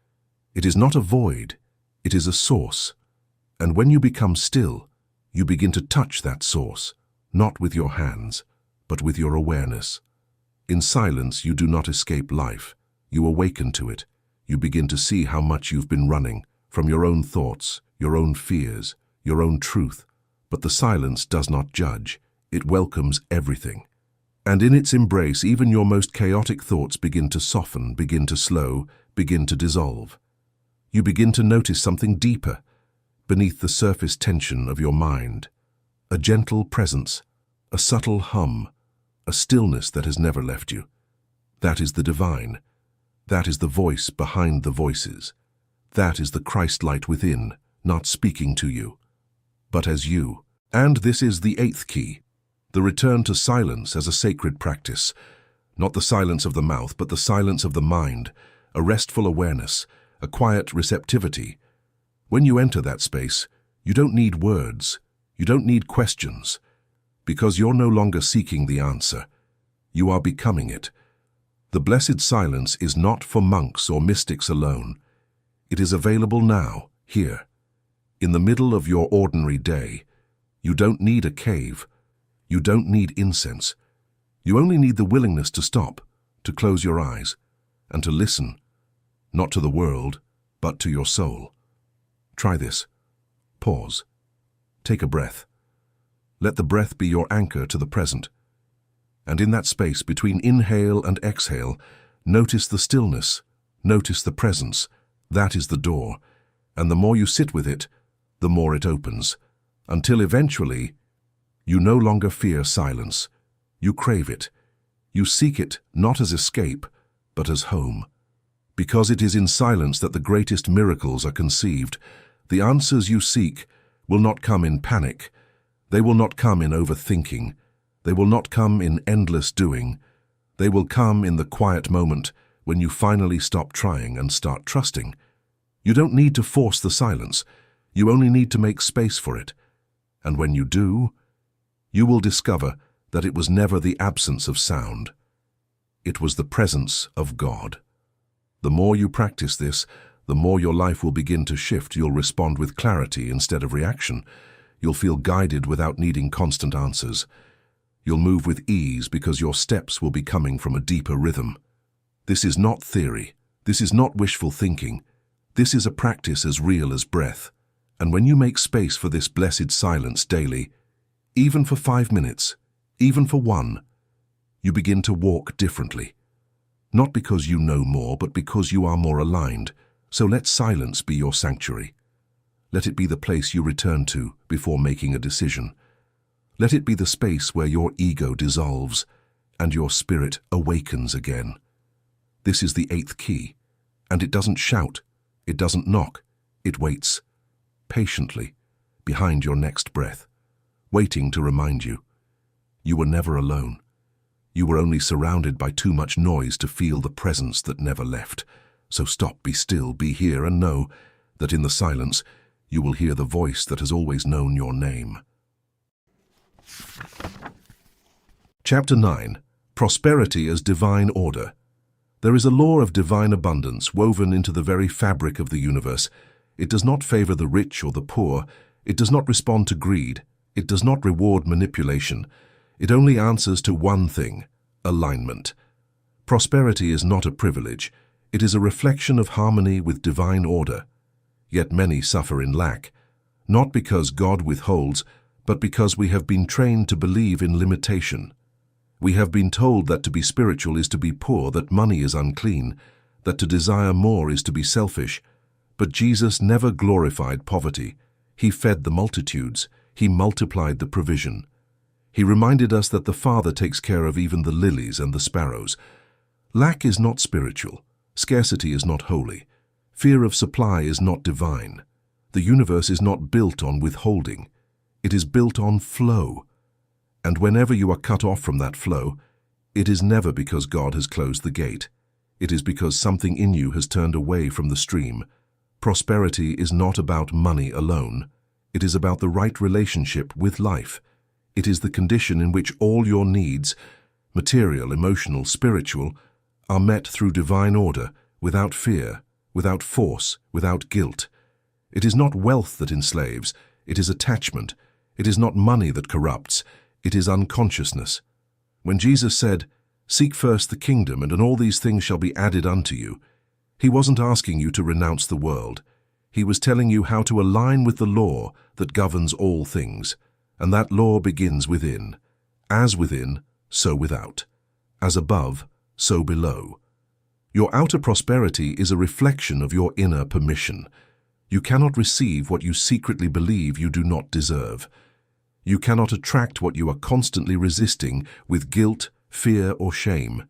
It is not a void, it is a source. And when you become still, you begin to touch that source, not with your hands, but with your awareness. In silence, you do not escape life. You awaken to it. You begin to see how much you've been running from your own thoughts, your own fears, your own truth. But the silence does not judge. It welcomes everything. And in its embrace, even your most chaotic thoughts begin to soften, begin to slow, begin to dissolve. You begin to notice something deeper beneath the surface tension of your mind. A gentle presence, a subtle hum, a stillness that has never left you. That is the divine. That is the voice behind the voices. That is the Christ light within, not speaking to you, but as you. And this is the eighth key, the return to silence as a sacred practice. Not the silence of the mouth, but the silence of the mind, a restful awareness, a quiet receptivity. When you enter that space, you don't need words, you don't need questions, because you're no longer seeking the answer. You are becoming it. The blessed silence is not for monks or mystics alone. It is available now, here, in the middle of your ordinary day. You don't need a cave. You don't need incense. You only need the willingness to stop, to close your eyes, and to listen, not to the world, but to your soul. Try this. Pause. Take a breath. Let the breath be your anchor to the present. And in that space between inhale and exhale, notice the stillness, notice the presence. That is the door. And the more you sit with it, the more it opens, until eventually you no longer fear silence. You crave it. You seek it not as escape, but as home. Because it is in silence that the greatest miracles are conceived. The answers you seek will not come in panic. They will not come in overthinking. They will not come in endless doing. They will come in the quiet moment when you finally stop trying and start trusting. You don't need to force the silence. You only need to make space for it. And when you do, you will discover that it was never the absence of sound. It was the presence of God. The more you practice this, the more your life will begin to shift. You'll respond with clarity instead of reaction. You'll feel guided without needing constant answers. You'll move with ease because your steps will be coming from a deeper rhythm. This is not theory. This is not wishful thinking. This is a practice as real as breath. And when you make space for this blessed silence daily, even for 5 minutes, even for 1, you begin to walk differently. Not because you know more, but because you are more aligned. So let silence be your sanctuary. Let it be the place you return to before making a decision. Let it be the space where your ego dissolves and your spirit awakens again. This is the 8th key, and it doesn't shout, it doesn't knock, it waits, patiently, behind your next breath, waiting to remind you. You were never alone. You were only surrounded by too much noise to feel the presence that never left. So stop, be still, be here, and know that in the silence you will hear the voice that has always known your name. Chapter 9. Prosperity as Divine Order. There is a law of divine abundance woven into the very fabric of the universe. It does not favor the rich or the poor. It does not respond to greed. It does not reward manipulation. It only answers to one thing: alignment. Prosperity is not a privilege. It is a reflection of harmony with divine order. Yet many suffer in lack, not because God withholds, but because we have been trained to believe in limitation. We have been told that to be spiritual is to be poor, that money is unclean, that to desire more is to be selfish. But Jesus never glorified poverty. He fed the multitudes. He multiplied the provision. He reminded us that the Father takes care of even the lilies and the sparrows. Lack is not spiritual. Scarcity is not holy. Fear of supply is not divine. The universe is not built on withholding. It is built on flow. And whenever you are cut off from that flow, it is never because God has closed the gate. It is because something in you has turned away from the stream. Prosperity is not about money alone. It is about the right relationship with life. It is the condition in which all your needs, material, emotional, spiritual, are met through divine order, without fear, without force, without guilt. It is not wealth that enslaves, it is attachment. It is not money that corrupts, it is unconsciousness. When Jesus said, "Seek first the kingdom, and all these things shall be added unto you," he wasn't asking you to renounce the world. He was telling you how to align with the law that governs all things. And that law begins within. As within, so without. As above, so below. Your outer prosperity is a reflection of your inner permission. You cannot receive what you secretly believe you do not deserve. You cannot attract what you are constantly resisting with guilt, fear, or shame.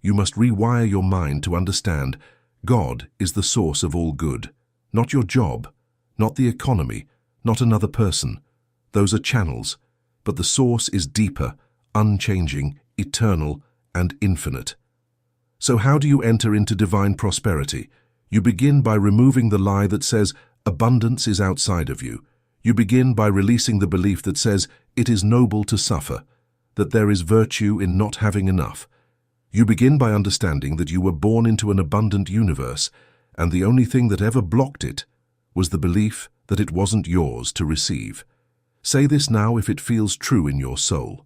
You must rewire your mind to understand God is the source of all good, not your job, not the economy, not another person. Those are channels, but the source is deeper, unchanging, eternal, and infinite. So how do you enter into divine prosperity? You begin by removing the lie that says abundance is outside of you. You begin by releasing the belief that says it is noble to suffer, that there is virtue in not having enough. You begin by understanding that you were born into an abundant universe, and the only thing that ever blocked it was the belief that it wasn't yours to receive. Say this now if it feels true in your soul.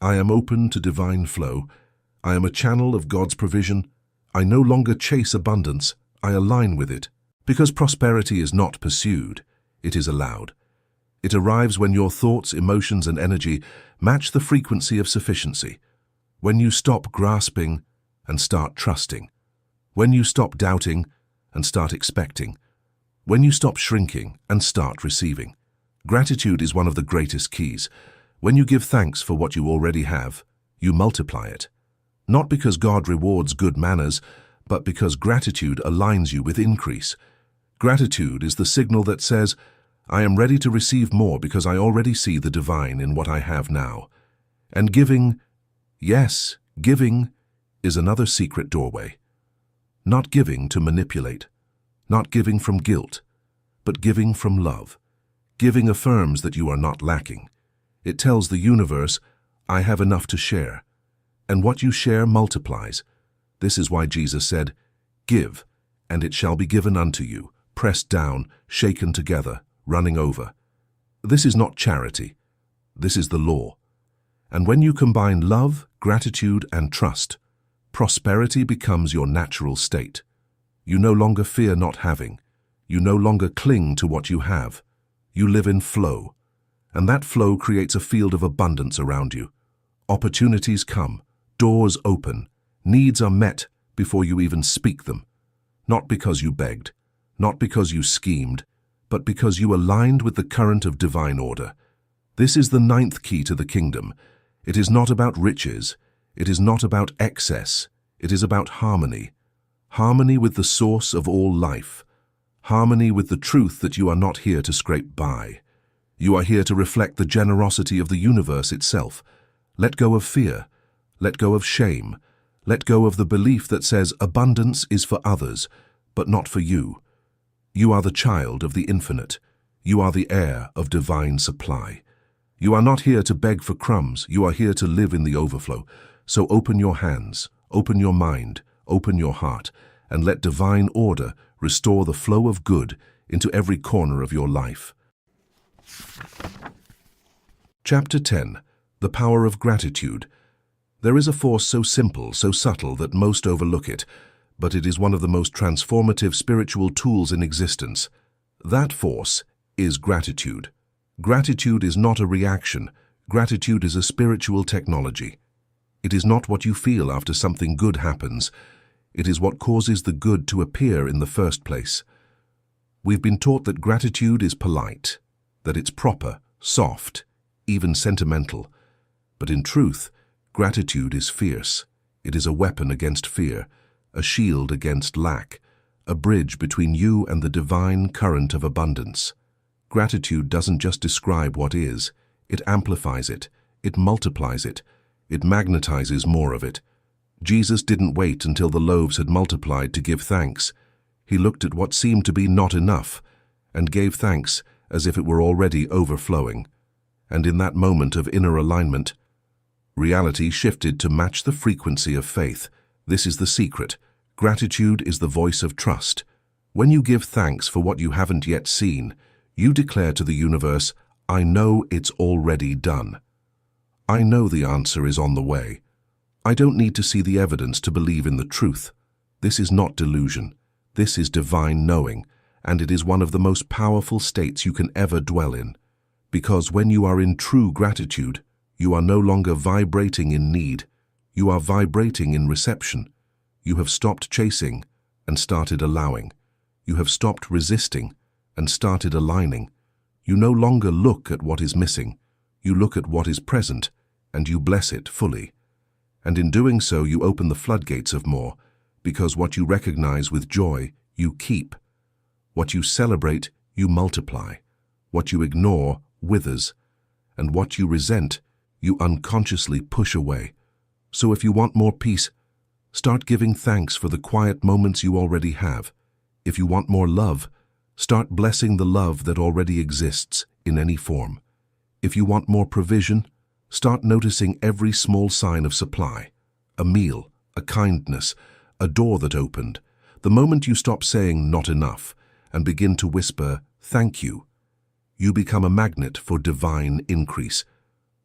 I am open to divine flow. I am a channel of God's provision. I no longer chase abundance. I align with it. Because prosperity is not pursued, it is allowed. It arrives when your thoughts, emotions, and energy match the frequency of sufficiency. When you stop grasping and start trusting. When you stop doubting and start expecting. When you stop shrinking and start receiving. Gratitude is one of the greatest keys. When you give thanks for what you already have, you multiply it. Not because God rewards good manners, but because gratitude aligns you with increase. Gratitude is the signal that says, I am ready to receive more because I already see the divine in what I have now. And giving, yes, giving is another secret doorway. Not giving to manipulate, not giving from guilt, but giving from love. Giving affirms that you are not lacking. It tells the universe, I have enough to share. And what you share multiplies. This is why Jesus said, Give, and it shall be given unto you, pressed down, shaken together, running over. This is not charity. This is the law. And when you combine love, gratitude, and trust, prosperity becomes your natural state. You no longer fear not having. You no longer cling to what you have. You live in flow. And that flow creates a field of abundance around you. Opportunities come, doors open, needs are met before you even speak them. Not because you begged, not because you schemed, but because you aligned with the current of divine order. This is the 9th key to the kingdom. It is not about riches. It is not about excess. It is about harmony. Harmony with the source of all life. Harmony with the truth that you are not here to scrape by. You are here to reflect the generosity of the universe itself. Let go of fear. Let go of shame. Let go of the belief that says abundance is for others, but not for you. You are the child of the infinite. You are the heir of divine supply. You are not here to beg for crumbs. You are here to live in the overflow. So open your hands, open your mind, open your heart, and let divine order restore the flow of good into every corner of your life. Chapter 10. The Power of Gratitude. There is a force so simple, so subtle that most overlook it, but it is one of the most transformative spiritual tools in existence. That force is gratitude. Gratitude is not a reaction. Gratitude is a spiritual technology. It is not what you feel after something good happens. It is what causes the good to appear in the first place. We've been taught that gratitude is polite, that it's proper, soft, even sentimental. But in truth, gratitude is fierce. It is a weapon against fear, a shield against lack, a bridge between you and the divine current of abundance. Gratitude doesn't just describe what is, it amplifies it, it multiplies it, it magnetizes more of it. Jesus didn't wait until the loaves had multiplied to give thanks. He looked at what seemed to be not enough and gave thanks as if it were already overflowing. And in that moment of inner alignment, reality shifted to match the frequency of faith. This is the secret. Gratitude is the voice of trust. When you give thanks for what you haven't yet seen, you declare to the universe, I know it's already done. I know the answer is on the way. I don't need to see the evidence to believe in the truth. This is not delusion. This is divine knowing, and it is one of the most powerful states you can ever dwell in. Because when you are in true gratitude, you are no longer vibrating in need. You are vibrating in reception. You have stopped chasing and started allowing. You have stopped resisting and started aligning. You no longer look at what is missing. You look at what is present, and you bless it fully. And in doing so, you open the floodgates of more, because what you recognize with joy, you keep. What you celebrate, you multiply. What you ignore, withers. And what you resent, you unconsciously push away. So if you want more peace, start giving thanks for the quiet moments you already have. If you want more love, start blessing the love that already exists in any form. If you want more provision, start noticing every small sign of supply. A meal, a kindness, a door that opened. The moment you stop saying not enough and begin to whisper, thank you, you become a magnet for divine increase.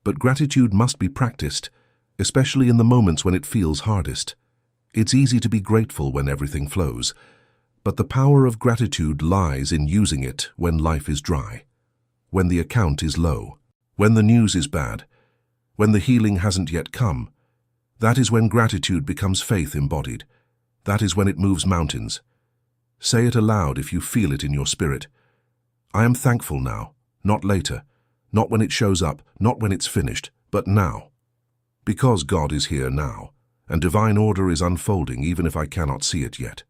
But gratitude must be practiced, especially in the moments when it feels hardest. It's easy to be grateful when everything flows, but the power of gratitude lies in using it when life is dry, when the account is low, when the news is bad, when the healing hasn't yet come. That is when gratitude becomes faith embodied. That is when it moves mountains. Say it aloud if you feel it in your spirit. I am thankful now, not later, not when it shows up, not when it's finished, but now. Because God is here now, and divine order is unfolding even if I cannot see it yet.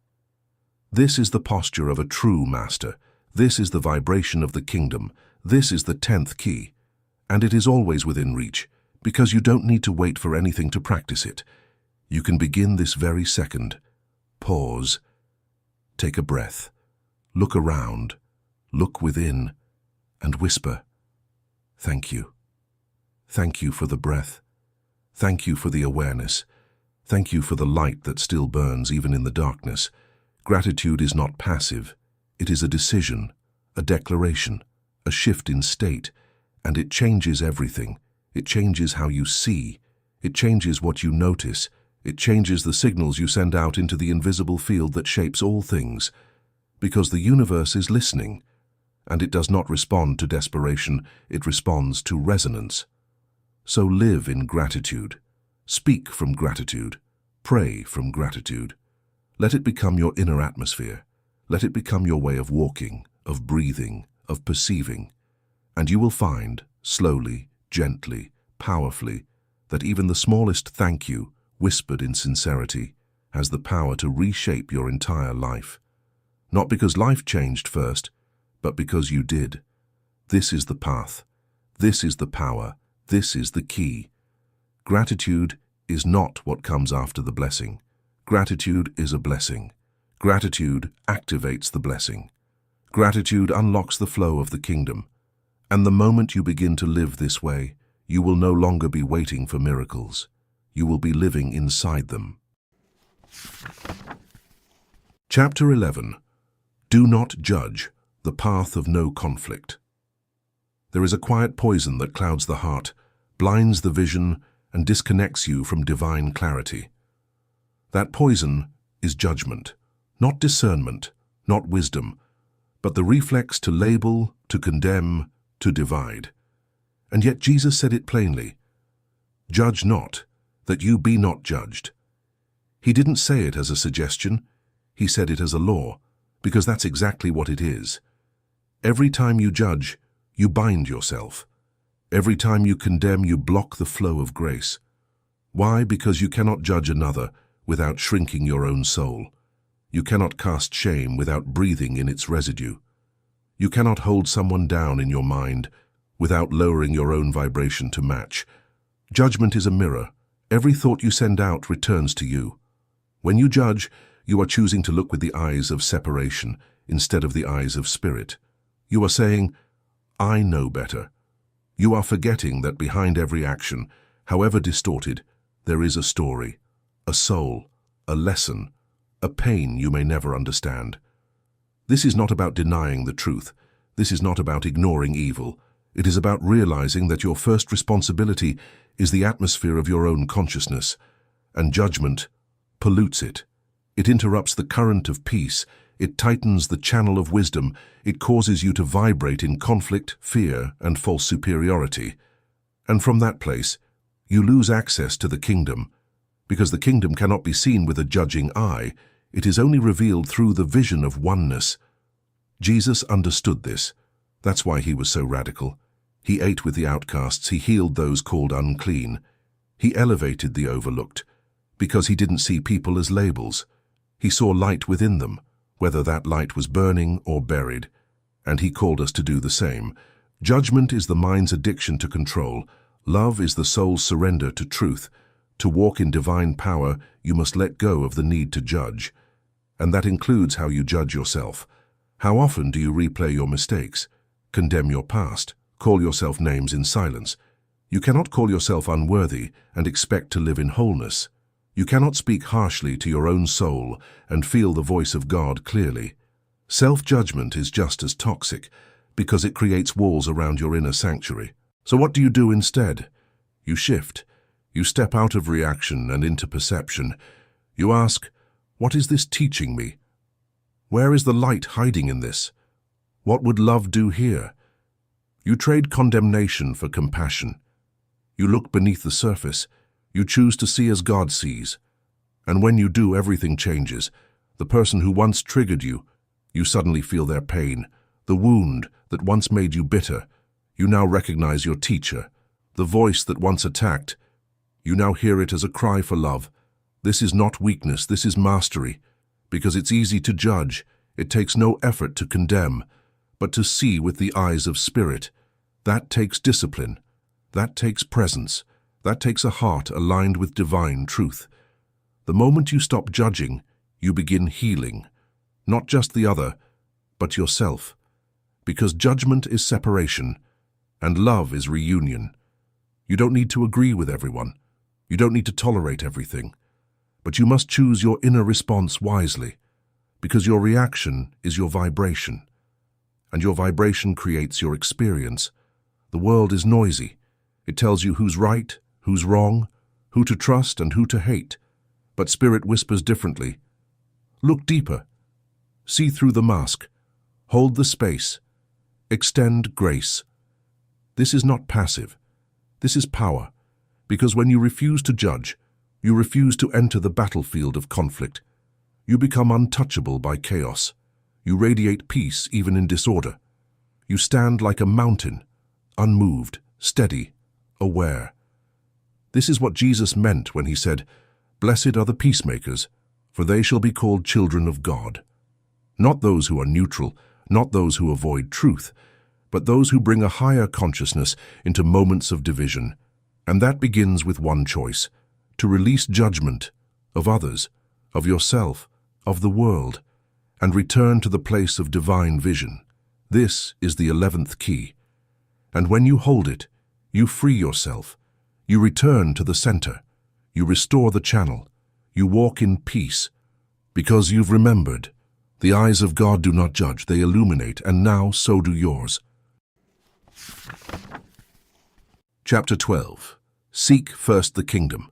This is the posture of a true master. This is the vibration of the kingdom. This is the 10th key. And it is always within reach, because you don't need to wait for anything to practice it. You can begin this very second. Pause. Take a breath. Look around. Look within. And whisper, "Thank you. Thank you for the breath. Thank you for the awareness. Thank you for the light that still burns even in the darkness." Gratitude is not passive. It is a decision, a declaration, a shift in state, and it changes everything. It changes how you see. It changes what you notice. It changes the signals you send out into the invisible field that shapes all things. Because the universe is listening, and it does not respond to desperation, it responds to resonance. So live in gratitude. Speak from gratitude. Pray from gratitude. Let it become your inner atmosphere. Let it become your way of walking, of breathing, of perceiving. And you will find, slowly, gently, powerfully, that even the smallest thank you, whispered in sincerity, has the power to reshape your entire life. Not because life changed first, but because you did. This is the path. This is the power. This is the key. Gratitude is not what comes after the blessing. Gratitude is a blessing. Gratitude activates the blessing. Gratitude unlocks the flow of the kingdom. And the moment you begin to live this way, you will no longer be waiting for miracles. You will be living inside them. Chapter 11. Do not judge, the path of no conflict. There is a quiet poison that clouds the heart, blinds the vision, and disconnects you from divine clarity. That poison is judgment, not discernment, not wisdom, but the reflex to label, to condemn, to divide. And yet Jesus said it plainly, "Judge not, that you be not judged." He didn't say it as a suggestion, he said it as a law, because that's exactly what it is. Every time you judge, you bind yourself. Every time you condemn, you block the flow of grace. Why? Because you cannot judge another without shrinking your own soul. You cannot cast shame without breathing in its residue. You cannot hold someone down in your mind without lowering your own vibration to match. Judgment is a mirror. Every thought you send out returns to you. When you judge, you are choosing to look with the eyes of separation instead of the eyes of spirit. You are saying, "I know better." You are forgetting that behind every action, however distorted, there is a story, a soul, a lesson, a pain you may never understand. This is not about denying the truth. This is not about ignoring evil. It is about realizing that your first responsibility is the atmosphere of your own consciousness, and judgment pollutes it. It interrupts the current of peace. It tightens the channel of wisdom. It causes you to vibrate in conflict, fear, and false superiority. And from that place, you lose access to the kingdom, because the kingdom cannot be seen with a judging eye. It is only revealed through the vision of oneness. Jesus understood this. That's why he was so radical. He ate with the outcasts. He healed those called unclean. He elevated the overlooked, because he didn't see people as labels. He saw light within them, whether that light was burning or buried, and he called us to do the same. Judgment is the mind's addiction to control. Love is the soul's surrender to truth. To walk in divine power, you must let go of the need to judge. And that includes how you judge yourself. How often do you replay your mistakes, condemn your past, call yourself names in silence? You cannot call yourself unworthy and expect to live in wholeness. You cannot speak harshly to your own soul and feel the voice of God clearly. Self-judgment is just as toxic because it creates walls around your inner sanctuary. So what do you do instead? You shift. You step out of reaction and into perception. You ask, what is this teaching me? Where is the light hiding in this? What would love do here? You trade condemnation for compassion. You look beneath the surface. You choose to see as God sees. And when you do, everything changes. The person who once triggered you, you suddenly feel their pain. The wound that once made you bitter, you now recognize your teacher. The voice that once attacked, you now hear it as a cry for love. This is not weakness, this is mastery, because it's easy to judge, it takes no effort to condemn, but to see with the eyes of spirit. That takes discipline, that takes presence, that takes a heart aligned with divine truth. The moment you stop judging, you begin healing, not just the other, but yourself, because judgment is separation, and love is reunion. You don't need to agree with everyone, you don't need to tolerate everything, but you must choose your inner response wisely, because your reaction is your vibration, and your vibration creates your experience. The world is noisy. It tells you who's right, who's wrong, who to trust and who to hate. But Spirit whispers differently. Look deeper. See through the mask. Hold the space. Extend grace. This is not passive. This is power. Because when you refuse to judge, you refuse to enter the battlefield of conflict. You become untouchable by chaos. You radiate peace even in disorder. You stand like a mountain, unmoved, steady, aware. This is what Jesus meant when he said, "Blessed are the peacemakers, for they shall be called children of God." Not those who are neutral, not those who avoid truth, but those who bring a higher consciousness into moments of division. And that begins with one choice, to release judgment of others, of yourself, of the world, and return to the place of divine vision. This is the 11th key. And when you hold it, you free yourself. You return to the center. You restore the channel. You walk in peace. Because you've remembered, the eyes of God do not judge, they illuminate, and now so do yours. Chapter 12. Seek first the kingdom.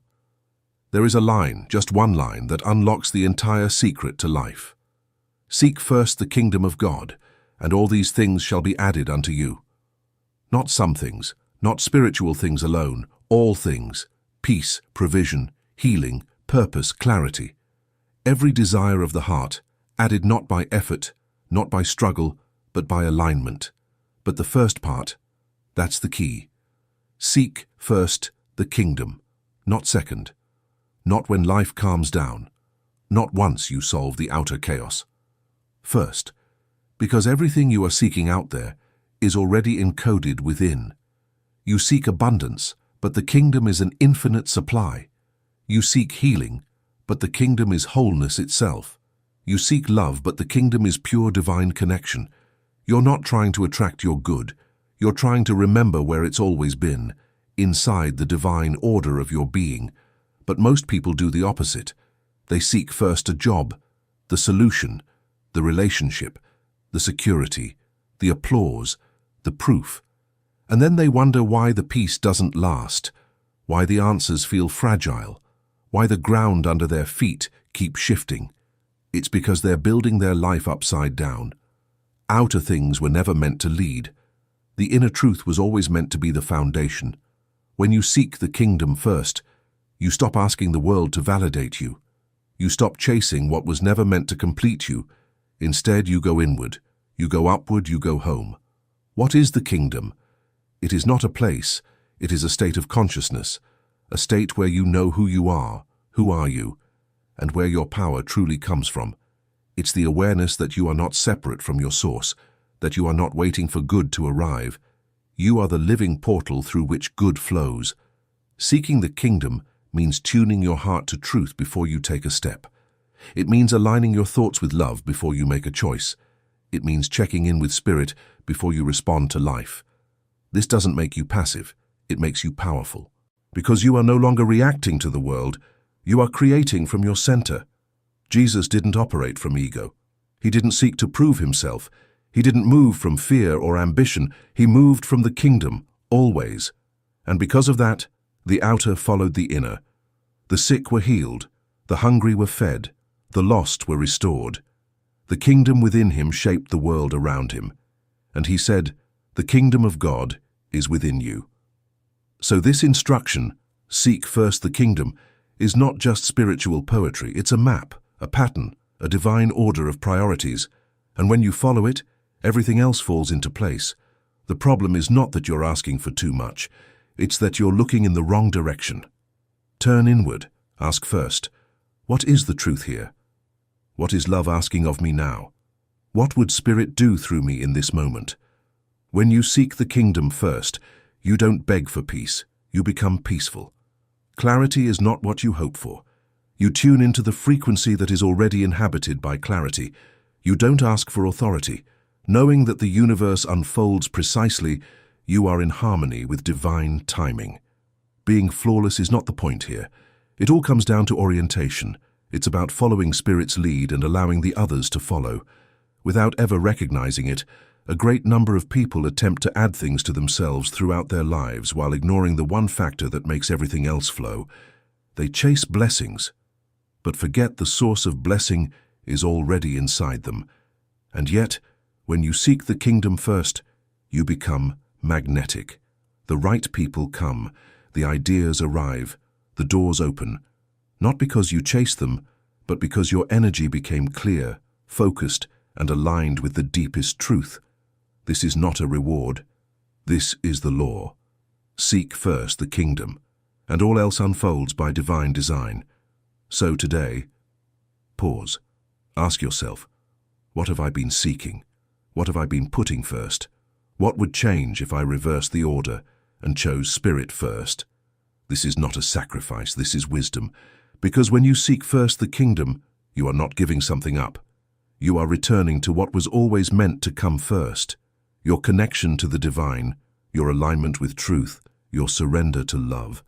There is a line, just one line, that unlocks the entire secret to life. Seek first the kingdom of God, and all these things shall be added unto you. Not some things, not spiritual things alone, all things, peace, provision, healing, purpose, clarity. Every desire of the heart, added not by effort, not by struggle, but by alignment. But the first part, that's the key. Seek first the kingdom, not second. Not when life calms down, not once you solve the outer chaos. First, because everything you are seeking out there is already encoded within. You seek abundance, but the kingdom is an infinite supply. You seek healing, but the kingdom is wholeness itself. You seek love, but the kingdom is pure divine connection. You're not trying to attract your good. You're trying to remember where it's always been, inside the divine order of your being. But most people do the opposite. They seek first a job, the solution, the relationship, the security, the applause, the proof. And then they wonder why the peace doesn't last, why the answers feel fragile, why the ground under their feet keeps shifting. It's because they're building their life upside down. Outer things were never meant to lead. The inner truth was always meant to be the foundation. When you seek the kingdom first, you stop asking the world to validate you. You stop chasing what was never meant to complete you. Instead, you go inward. You go upward, you go home. What is the kingdom? It is not a place. It is a state of consciousness, a state where you know who you are you, and where your power truly comes from. It's the awareness that you are not separate from your source, that you are not waiting for good to arrive. You are the living portal through which good flows. Seeking the kingdom means tuning your heart to truth before you take a step. It means aligning your thoughts with love before you make a choice. It means checking in with spirit before you respond to life. This doesn't make you passive, it makes you powerful. Because you are no longer reacting to the world, you are creating from your center. Jesus didn't operate from ego. He didn't seek to prove himself. He didn't move from fear or ambition. He moved from the kingdom, always. And because of that, the outer followed the inner. The sick were healed, the hungry were fed, the lost were restored. The kingdom within him shaped the world around him. And he said, "The kingdom of God is within you." So this instruction, seek first the kingdom, is not just spiritual poetry. It's a map, a pattern, a divine order of priorities. And when you follow it, everything else falls into place. The problem is not that you're asking for too much. It's that you're looking in the wrong direction. Turn inward. Ask first, What is the truth here? What is love asking of me now? What would Spirit do through me in this moment? When you seek the kingdom first, you don't beg for peace, you become peaceful. Clarity is not what you hope for. You tune into the frequency that is already inhabited by clarity. You don't ask for authority. Knowing that the universe unfolds precisely, you are in harmony with divine timing. Being flawless is not the point here. It all comes down to orientation. It's about following Spirit's lead and allowing the others to follow. Without ever recognizing it, a great number of people attempt to add things to themselves throughout their lives while ignoring the one factor that makes everything else flow. They chase blessings, but forget the source of blessing is already inside them. And yet, when you seek the kingdom first, you become magnetic. The right people come, the ideas arrive, the doors open, not because you chased them, but because your energy became clear, focused, and aligned with the deepest truth. This is not a reward. This is the law. Seek first the kingdom, and all else unfolds by divine design. So today, pause. Ask yourself, what have I been seeking? What have I been putting first? What would change if I reversed the order and chose Spirit first? This is not a sacrifice, this is wisdom. Because when you seek first the kingdom, you are not giving something up. You are returning to what was always meant to come first. Your connection to the divine, your alignment with truth, your surrender to love.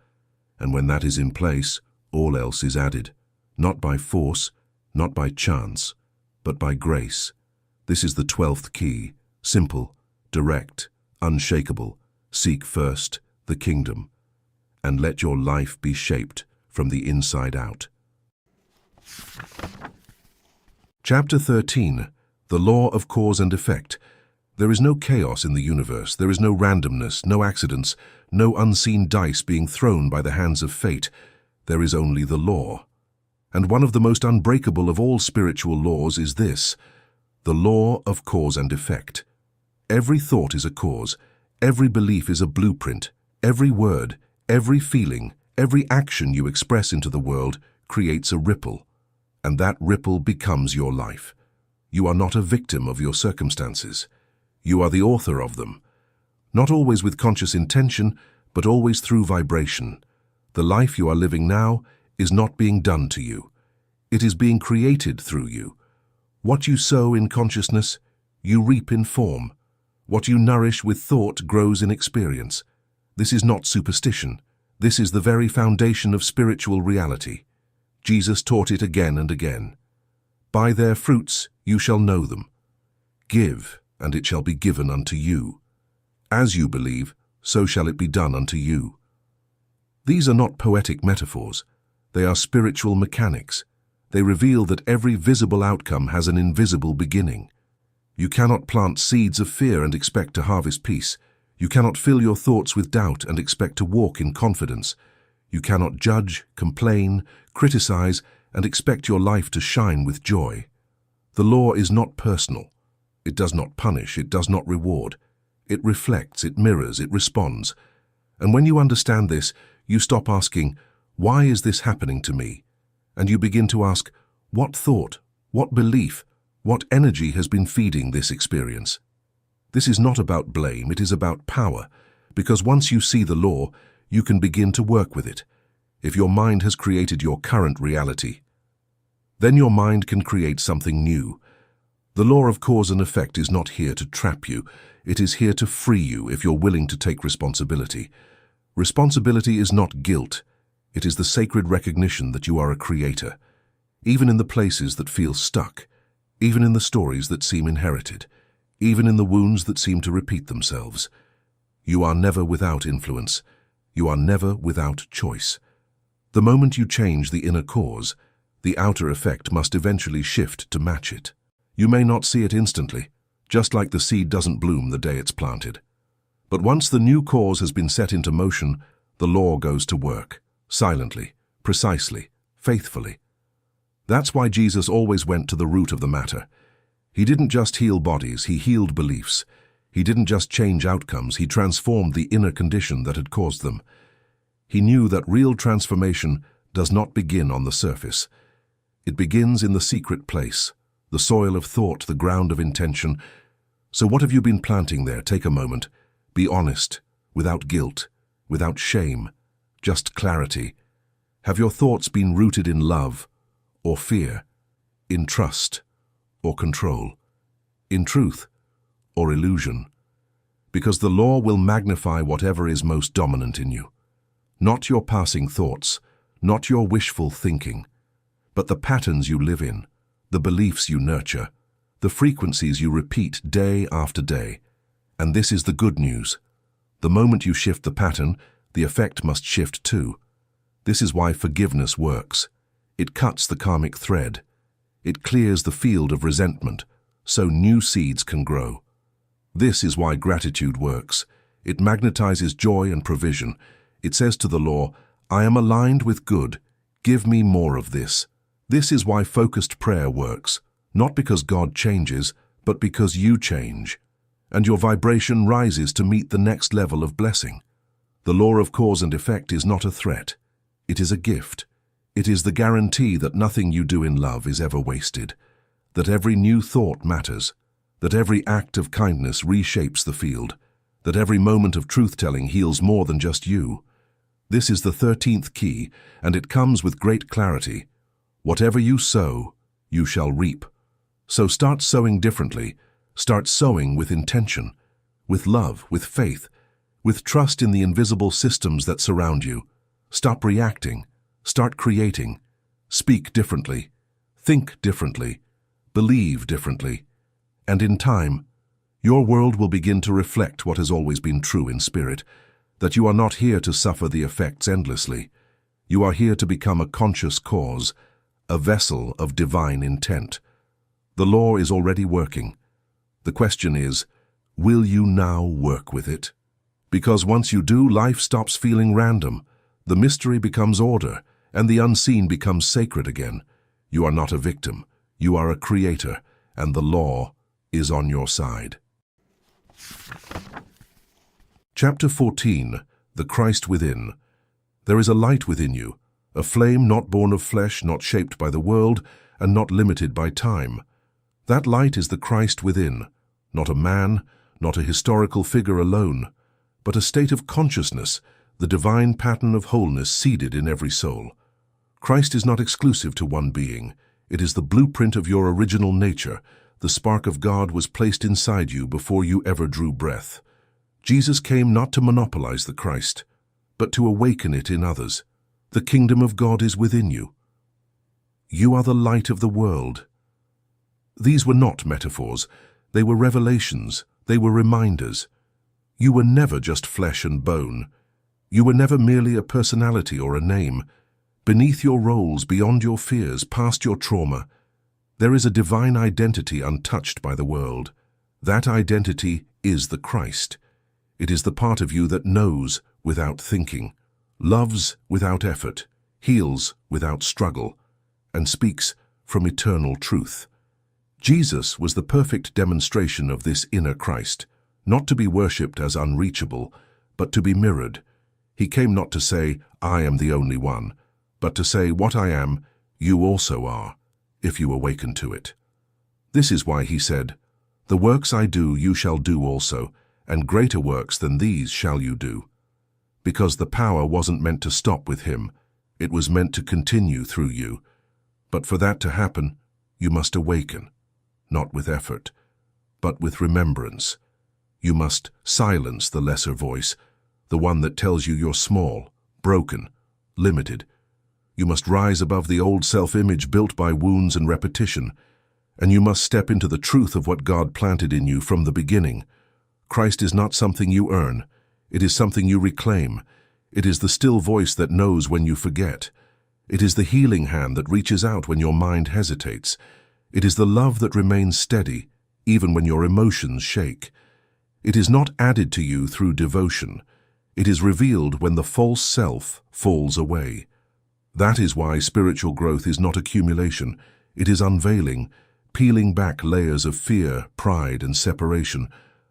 And when that is in place, all else is added. Not by force, not by chance, but by grace. This is the 12th key. Simple, direct, unshakable. Seek first the kingdom, and let your life be shaped from the inside out. Chapter 13. The Law of Cause and Effect. There is no chaos in the universe. There is no randomness, no accidents, no unseen dice being thrown by the hands of fate. There is only the law. And one of the most unbreakable of all spiritual laws is this: the law of cause and effect. Every thought is a cause. Every belief is a blueprint. Every word, every feeling, every action you express into the world creates a ripple. And that ripple becomes your life. You are not a victim of your circumstances. You are the author of them. Not always with conscious intention, but always through vibration. The life you are living now is not being done to you. It is being created through you. What you sow in consciousness, you reap in form. What you nourish with thought grows in experience. This is not superstition. This is the very foundation of spiritual reality. Jesus taught it again and again. By their fruits you shall know them. Give, and it shall be given unto you. As you believe, so shall it be done unto you. These are not poetic metaphors. They are spiritual mechanics. They reveal that every visible outcome has an invisible beginning. You cannot plant seeds of fear and expect to harvest peace. You cannot fill your thoughts with doubt and expect to walk in confidence. You cannot judge, complain, criticize, and expect your life to shine with joy. The law is not personal. It does not punish, it does not reward. It reflects, it mirrors, it responds. And when you understand this, you stop asking, why is this happening to me? And you begin to ask, what thought, what belief, what energy has been feeding this experience? This is not about blame, it is about power, because once you see the law, you can begin to work with it. If your mind has created your current reality, then your mind can create something new. The law of cause and effect is not here to trap you. It is here to free you if you're willing to take responsibility. Responsibility is not guilt. It is the sacred recognition that you are a creator, even in the places that feel stuck, even in the stories that seem inherited, even in the wounds that seem to repeat themselves. You are never without influence. You are never without choice. The moment you change the inner cause, the outer effect must eventually shift to match it. You may not see it instantly, just like the seed doesn't bloom the day it's planted. But once the new cause has been set into motion, the law goes to work, silently, precisely, faithfully. That's why Jesus always went to the root of the matter. He didn't just heal bodies, he healed beliefs. He didn't just change outcomes, he transformed the inner condition that had caused them. He knew that real transformation does not begin on the surface. It begins in the secret place, the soil of thought, the ground of intention. So what have you been planting there? Take a moment. Be honest, without guilt, without shame, just clarity. Have your thoughts been rooted in love or fear, in trust or control, in truth or illusion? Because the law will magnify whatever is most dominant in you. Not your passing thoughts, not your wishful thinking, but the patterns you live in, the beliefs you nurture, the frequencies you repeat day after day. And this is the good news. The moment you shift the pattern, the effect must shift too. This is why forgiveness works. It cuts the karmic thread. It clears the field of resentment, so new seeds can grow. This is why gratitude works. It magnetizes joy and provision. It says to the law, I am aligned with good. Give me more of this. This is why focused prayer works, not because God changes, but because you change. And your vibration rises to meet the next level of blessing. The law of cause and effect is not a threat. It is a gift. It is the guarantee that nothing you do in love is ever wasted, that every new thought matters, that every act of kindness reshapes the field, that every moment of truth-telling heals more than just you. This is the 13th key, and it comes with great clarity. Whatever you sow, you shall reap. So start sowing differently. Start sowing with intention, with love, with faith, with trust in the invisible systems that surround you. Stop reacting. Start creating. Speak differently. Think differently. Believe differently. And in time, your world will begin to reflect what has always been true in spirit, that you are not here to suffer the effects endlessly. You are here to become a conscious cause, a vessel of divine intent. The law is already working. The question is, will you now work with it? Because once you do, life stops feeling random. The mystery becomes order, and the unseen becomes sacred again. You are not a victim. You are a creator, and the law is on your side. Chapter 14, The Christ Within. There is a light within you, a flame not born of flesh, not shaped by the world, and not limited by time. That light is the Christ within, not a man, not a historical figure alone, but a state of consciousness, the divine pattern of wholeness seeded in every soul. Christ is not exclusive to one being. It is the blueprint of your original nature. The spark of God was placed inside you before you ever drew breath. Jesus came not to monopolize the Christ, but to awaken it in others. The kingdom of God is within you. You are the light of the world. These were not metaphors. They were revelations. They were reminders. You were never just flesh and bone. You were never merely a personality or a name. Beneath your roles, beyond your fears, past your trauma, there is a divine identity untouched by the world. That identity is the Christ. It is the part of you that knows without thinking, loves without effort, heals without struggle, and speaks from eternal truth. Jesus was the perfect demonstration of this inner Christ, not to be worshipped as unreachable, but to be mirrored. He came not to say, I am the only one, but to say, what I am, you also are, if you awaken to it. This is why he said, the works I do you shall do also, and greater works than these shall you do. Because the power wasn't meant to stop with him, it was meant to continue through you. But for that to happen, you must awaken, not with effort, but with remembrance. You must silence the lesser voice, the one that tells you you're small, broken, limited. You must rise above the old self-image built by wounds and repetition, and you must step into the truth of what God planted in you from the beginning. Christ is not something you earn. It is something you reclaim. It is the still voice that knows when you forget. It is the healing hand that reaches out when your mind hesitates. It is the love that remains steady, even when your emotions shake. It is not added to you through devotion. It is revealed when the false self falls away. That is why spiritual growth is not accumulation. It is unveiling, peeling back layers of fear, pride, and separation,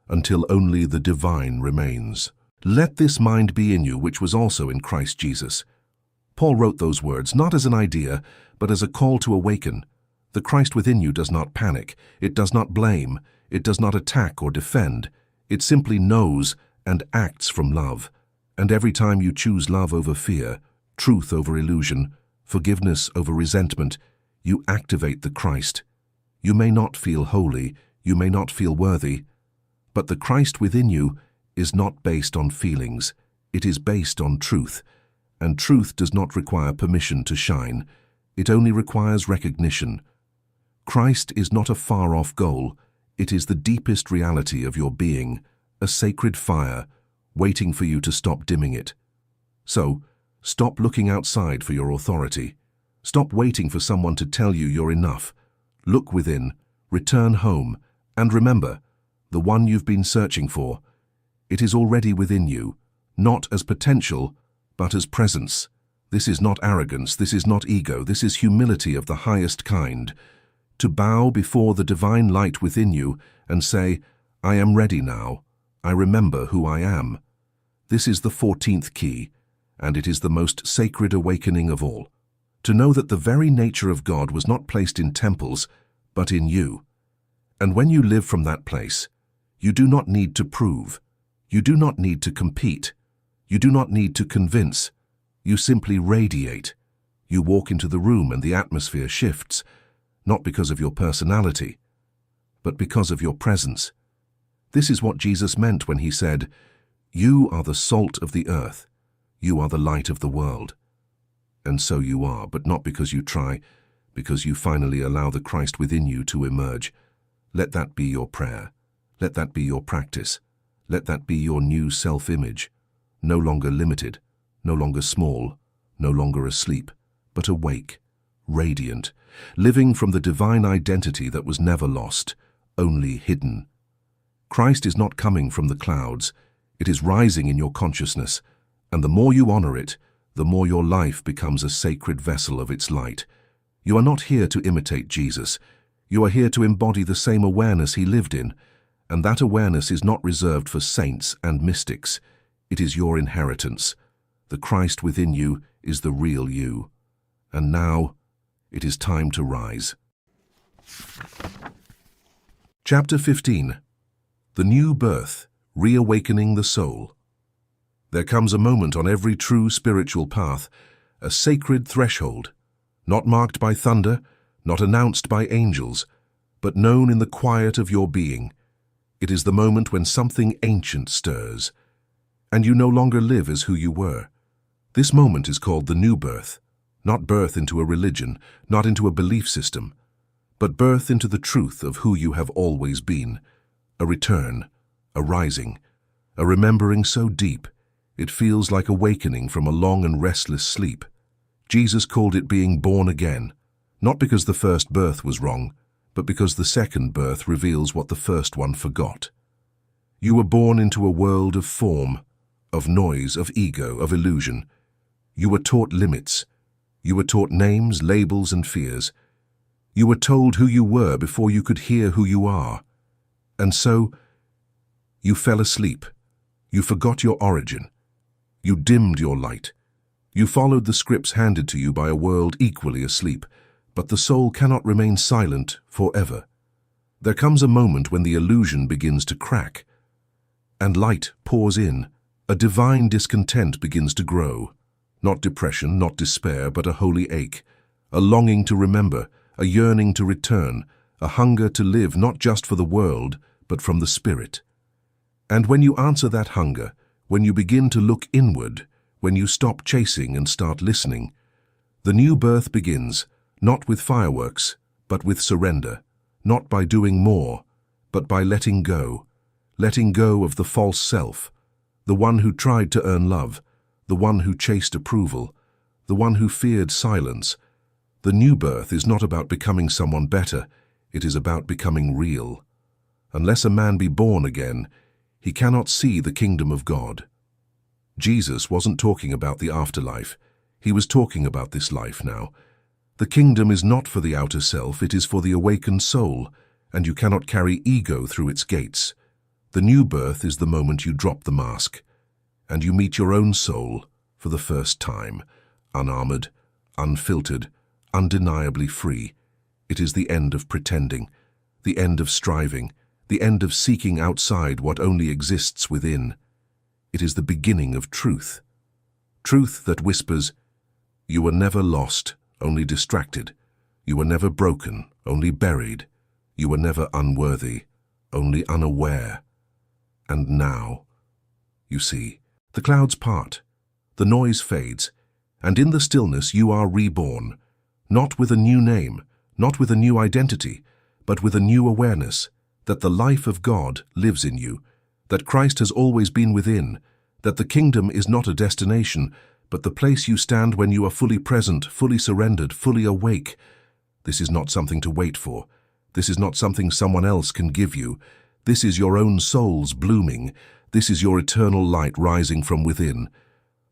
until only the divine remains. Let this mind be in you which was also in Christ Jesus. Paul wrote those words not as an idea, but as a call to awaken. The Christ within you does not panic, it does not blame, it does not attack or defend. It simply knows and acts from love. And every time you choose love over fear, truth over illusion, forgiveness over resentment, you activate the Christ. You may not feel holy, you may not feel worthy, but the Christ within you is not based on feelings. It is based on truth. And truth does not require permission to shine. It only requires recognition. Christ is not a far-off goal. It is the deepest reality of your being, a sacred fire, waiting for you to stop dimming it. So, stop looking outside for your authority. Stop waiting for someone to tell you you're enough. Look within, return home, and remember, the one you've been searching for, it is already within you, not as potential, but as presence. This is not arrogance, this is not ego, this is humility of the highest kind. To bow before the divine light within you and say, I am ready now, I remember who I am. This is the 14th key, and it is the most sacred awakening of all. To know that the very nature of God was not placed in temples, but in you. And when you live from that place, you do not need to prove. You do not need to compete. You do not need to convince. You simply radiate. You walk into the room and the atmosphere shifts, not because of your personality, but because of your presence. This is what Jesus meant when he said, "You are the salt of the earth. You are the light of the world." And so you are, but not because you try, because you finally allow the Christ within you to emerge. Let that be your prayer. Let that be your practice. Let that be your new self-image. No longer limited, no longer small, no longer asleep, but awake, radiant, living from the divine identity that was never lost, only hidden. Christ is not coming from the clouds. It is rising in your consciousness, and the more you honor it, the more your life becomes a sacred vessel of its light. You are not here to imitate Jesus. You are here to embody the same awareness he lived in, and that awareness is not reserved for saints and mystics. It is your inheritance. The Christ within you is the real you. And now, it is time to rise. Chapter 15. The New Birth, Reawakening the Soul. There comes a moment on every true spiritual path, a sacred threshold, not marked by thunder, not announced by angels, but known in the quiet of your being. It is the moment when something ancient stirs, and you no longer live as who you were. This moment is called the new birth, not birth into a religion, not into a belief system, but birth into the truth of who you have always been, a return, a rising, a remembering so deep, it feels like awakening from a long and restless sleep. Jesus called it being born again, not because the first birth was wrong, but because the second birth reveals what the first one forgot. You were born into a world of form, of noise, of ego, of illusion. You were taught limits. You were taught names, labels, and fears. You were told who you were before you could hear who you are. And so, you fell asleep. You forgot your origin. You dimmed your light. You followed the scripts handed to you by a world equally asleep, but the soul cannot remain silent forever. There comes a moment when the illusion begins to crack, and light pours in. A divine discontent begins to grow. Not depression, not despair, but a holy ache, a longing to remember, a yearning to return, a hunger to live not just for the world, but from the spirit. And when you answer that hunger, when you begin to look inward, when you stop chasing and start listening, the new birth begins, not with fireworks, but with surrender, not by doing more, but by letting go of the false self, the one who tried to earn love, the one who chased approval, the one who feared silence. The new birth is not about becoming someone better, it is about becoming real. Unless a man be born again, he cannot see the kingdom of God. Jesus wasn't talking about the afterlife, he was talking about this life now. The kingdom is not for the outer self, it is for the awakened soul, and you cannot carry ego through its gates. The new birth is the moment you drop the mask, and you meet your own soul for the first time, unarmored, unfiltered, undeniably free. It is the end of pretending, the end of striving, the end of seeking outside what only exists within. It is the beginning of truth. Truth that whispers, "You were never lost, only distracted. You were never broken, only buried. You were never unworthy, only unaware." And now, you see, the clouds part, the noise fades, and in the stillness you are reborn, not with a new name, not with a new identity, but with a new awareness that the life of God lives in you, that Christ has always been within, that the kingdom is not a destination, but the place you stand when you are fully present, fully surrendered, fully awake. This is not something to wait for. This is not something someone else can give you. This is your own soul's blooming. This is your eternal light rising from within.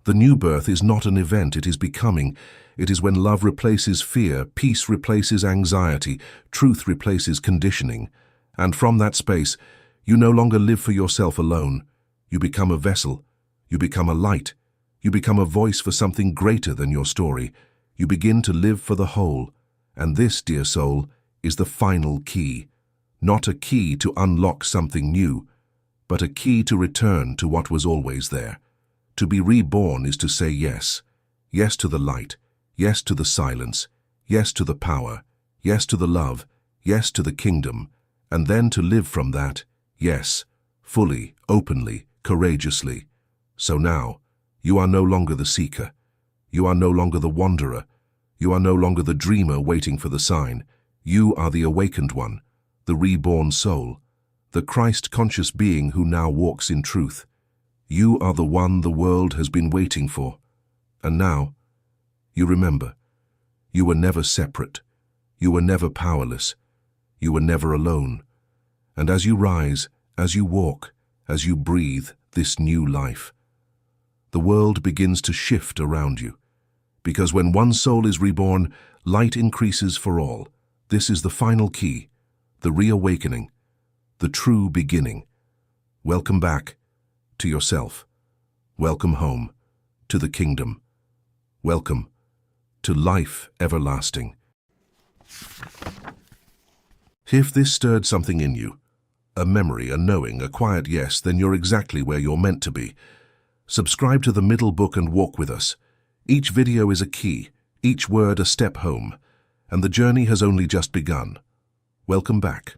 The new birth is not an event, it is becoming. It is when love replaces fear, peace replaces anxiety, truth replaces conditioning. And from that space, you no longer live for yourself alone. You become a vessel. You become a light. You become a voice for something greater than your story. You begin to live for the whole. And this, dear soul, is the final key. Not a key to unlock something new, but a key to return to what was always there. To be reborn is to say yes. Yes to the light. Yes to the silence. Yes to the power. Yes to the love. Yes to the kingdom. And then to live from that, yes, fully, openly, courageously. So now, you are no longer the seeker. You are no longer the wanderer. You are no longer the dreamer waiting for the sign. You are the awakened one, the reborn soul, the Christ-conscious being who now walks in truth. You are the one the world has been waiting for. And now, you remember, you were never separate. You were never powerless. You were never alone. And as you rise, as you walk, as you breathe this new life, the world begins to shift around you. Because when one soul is reborn, light increases for all. This is the final key, the reawakening, the true beginning. Welcome back to yourself. Welcome home to the kingdom. Welcome to life everlasting. If this stirred something in you, a memory, a knowing, a quiet yes, then you're exactly where you're meant to be. Subscribe to the Middle Book and walk with us. Each video is a key, each word a step home, and the journey has only just begun. Welcome back.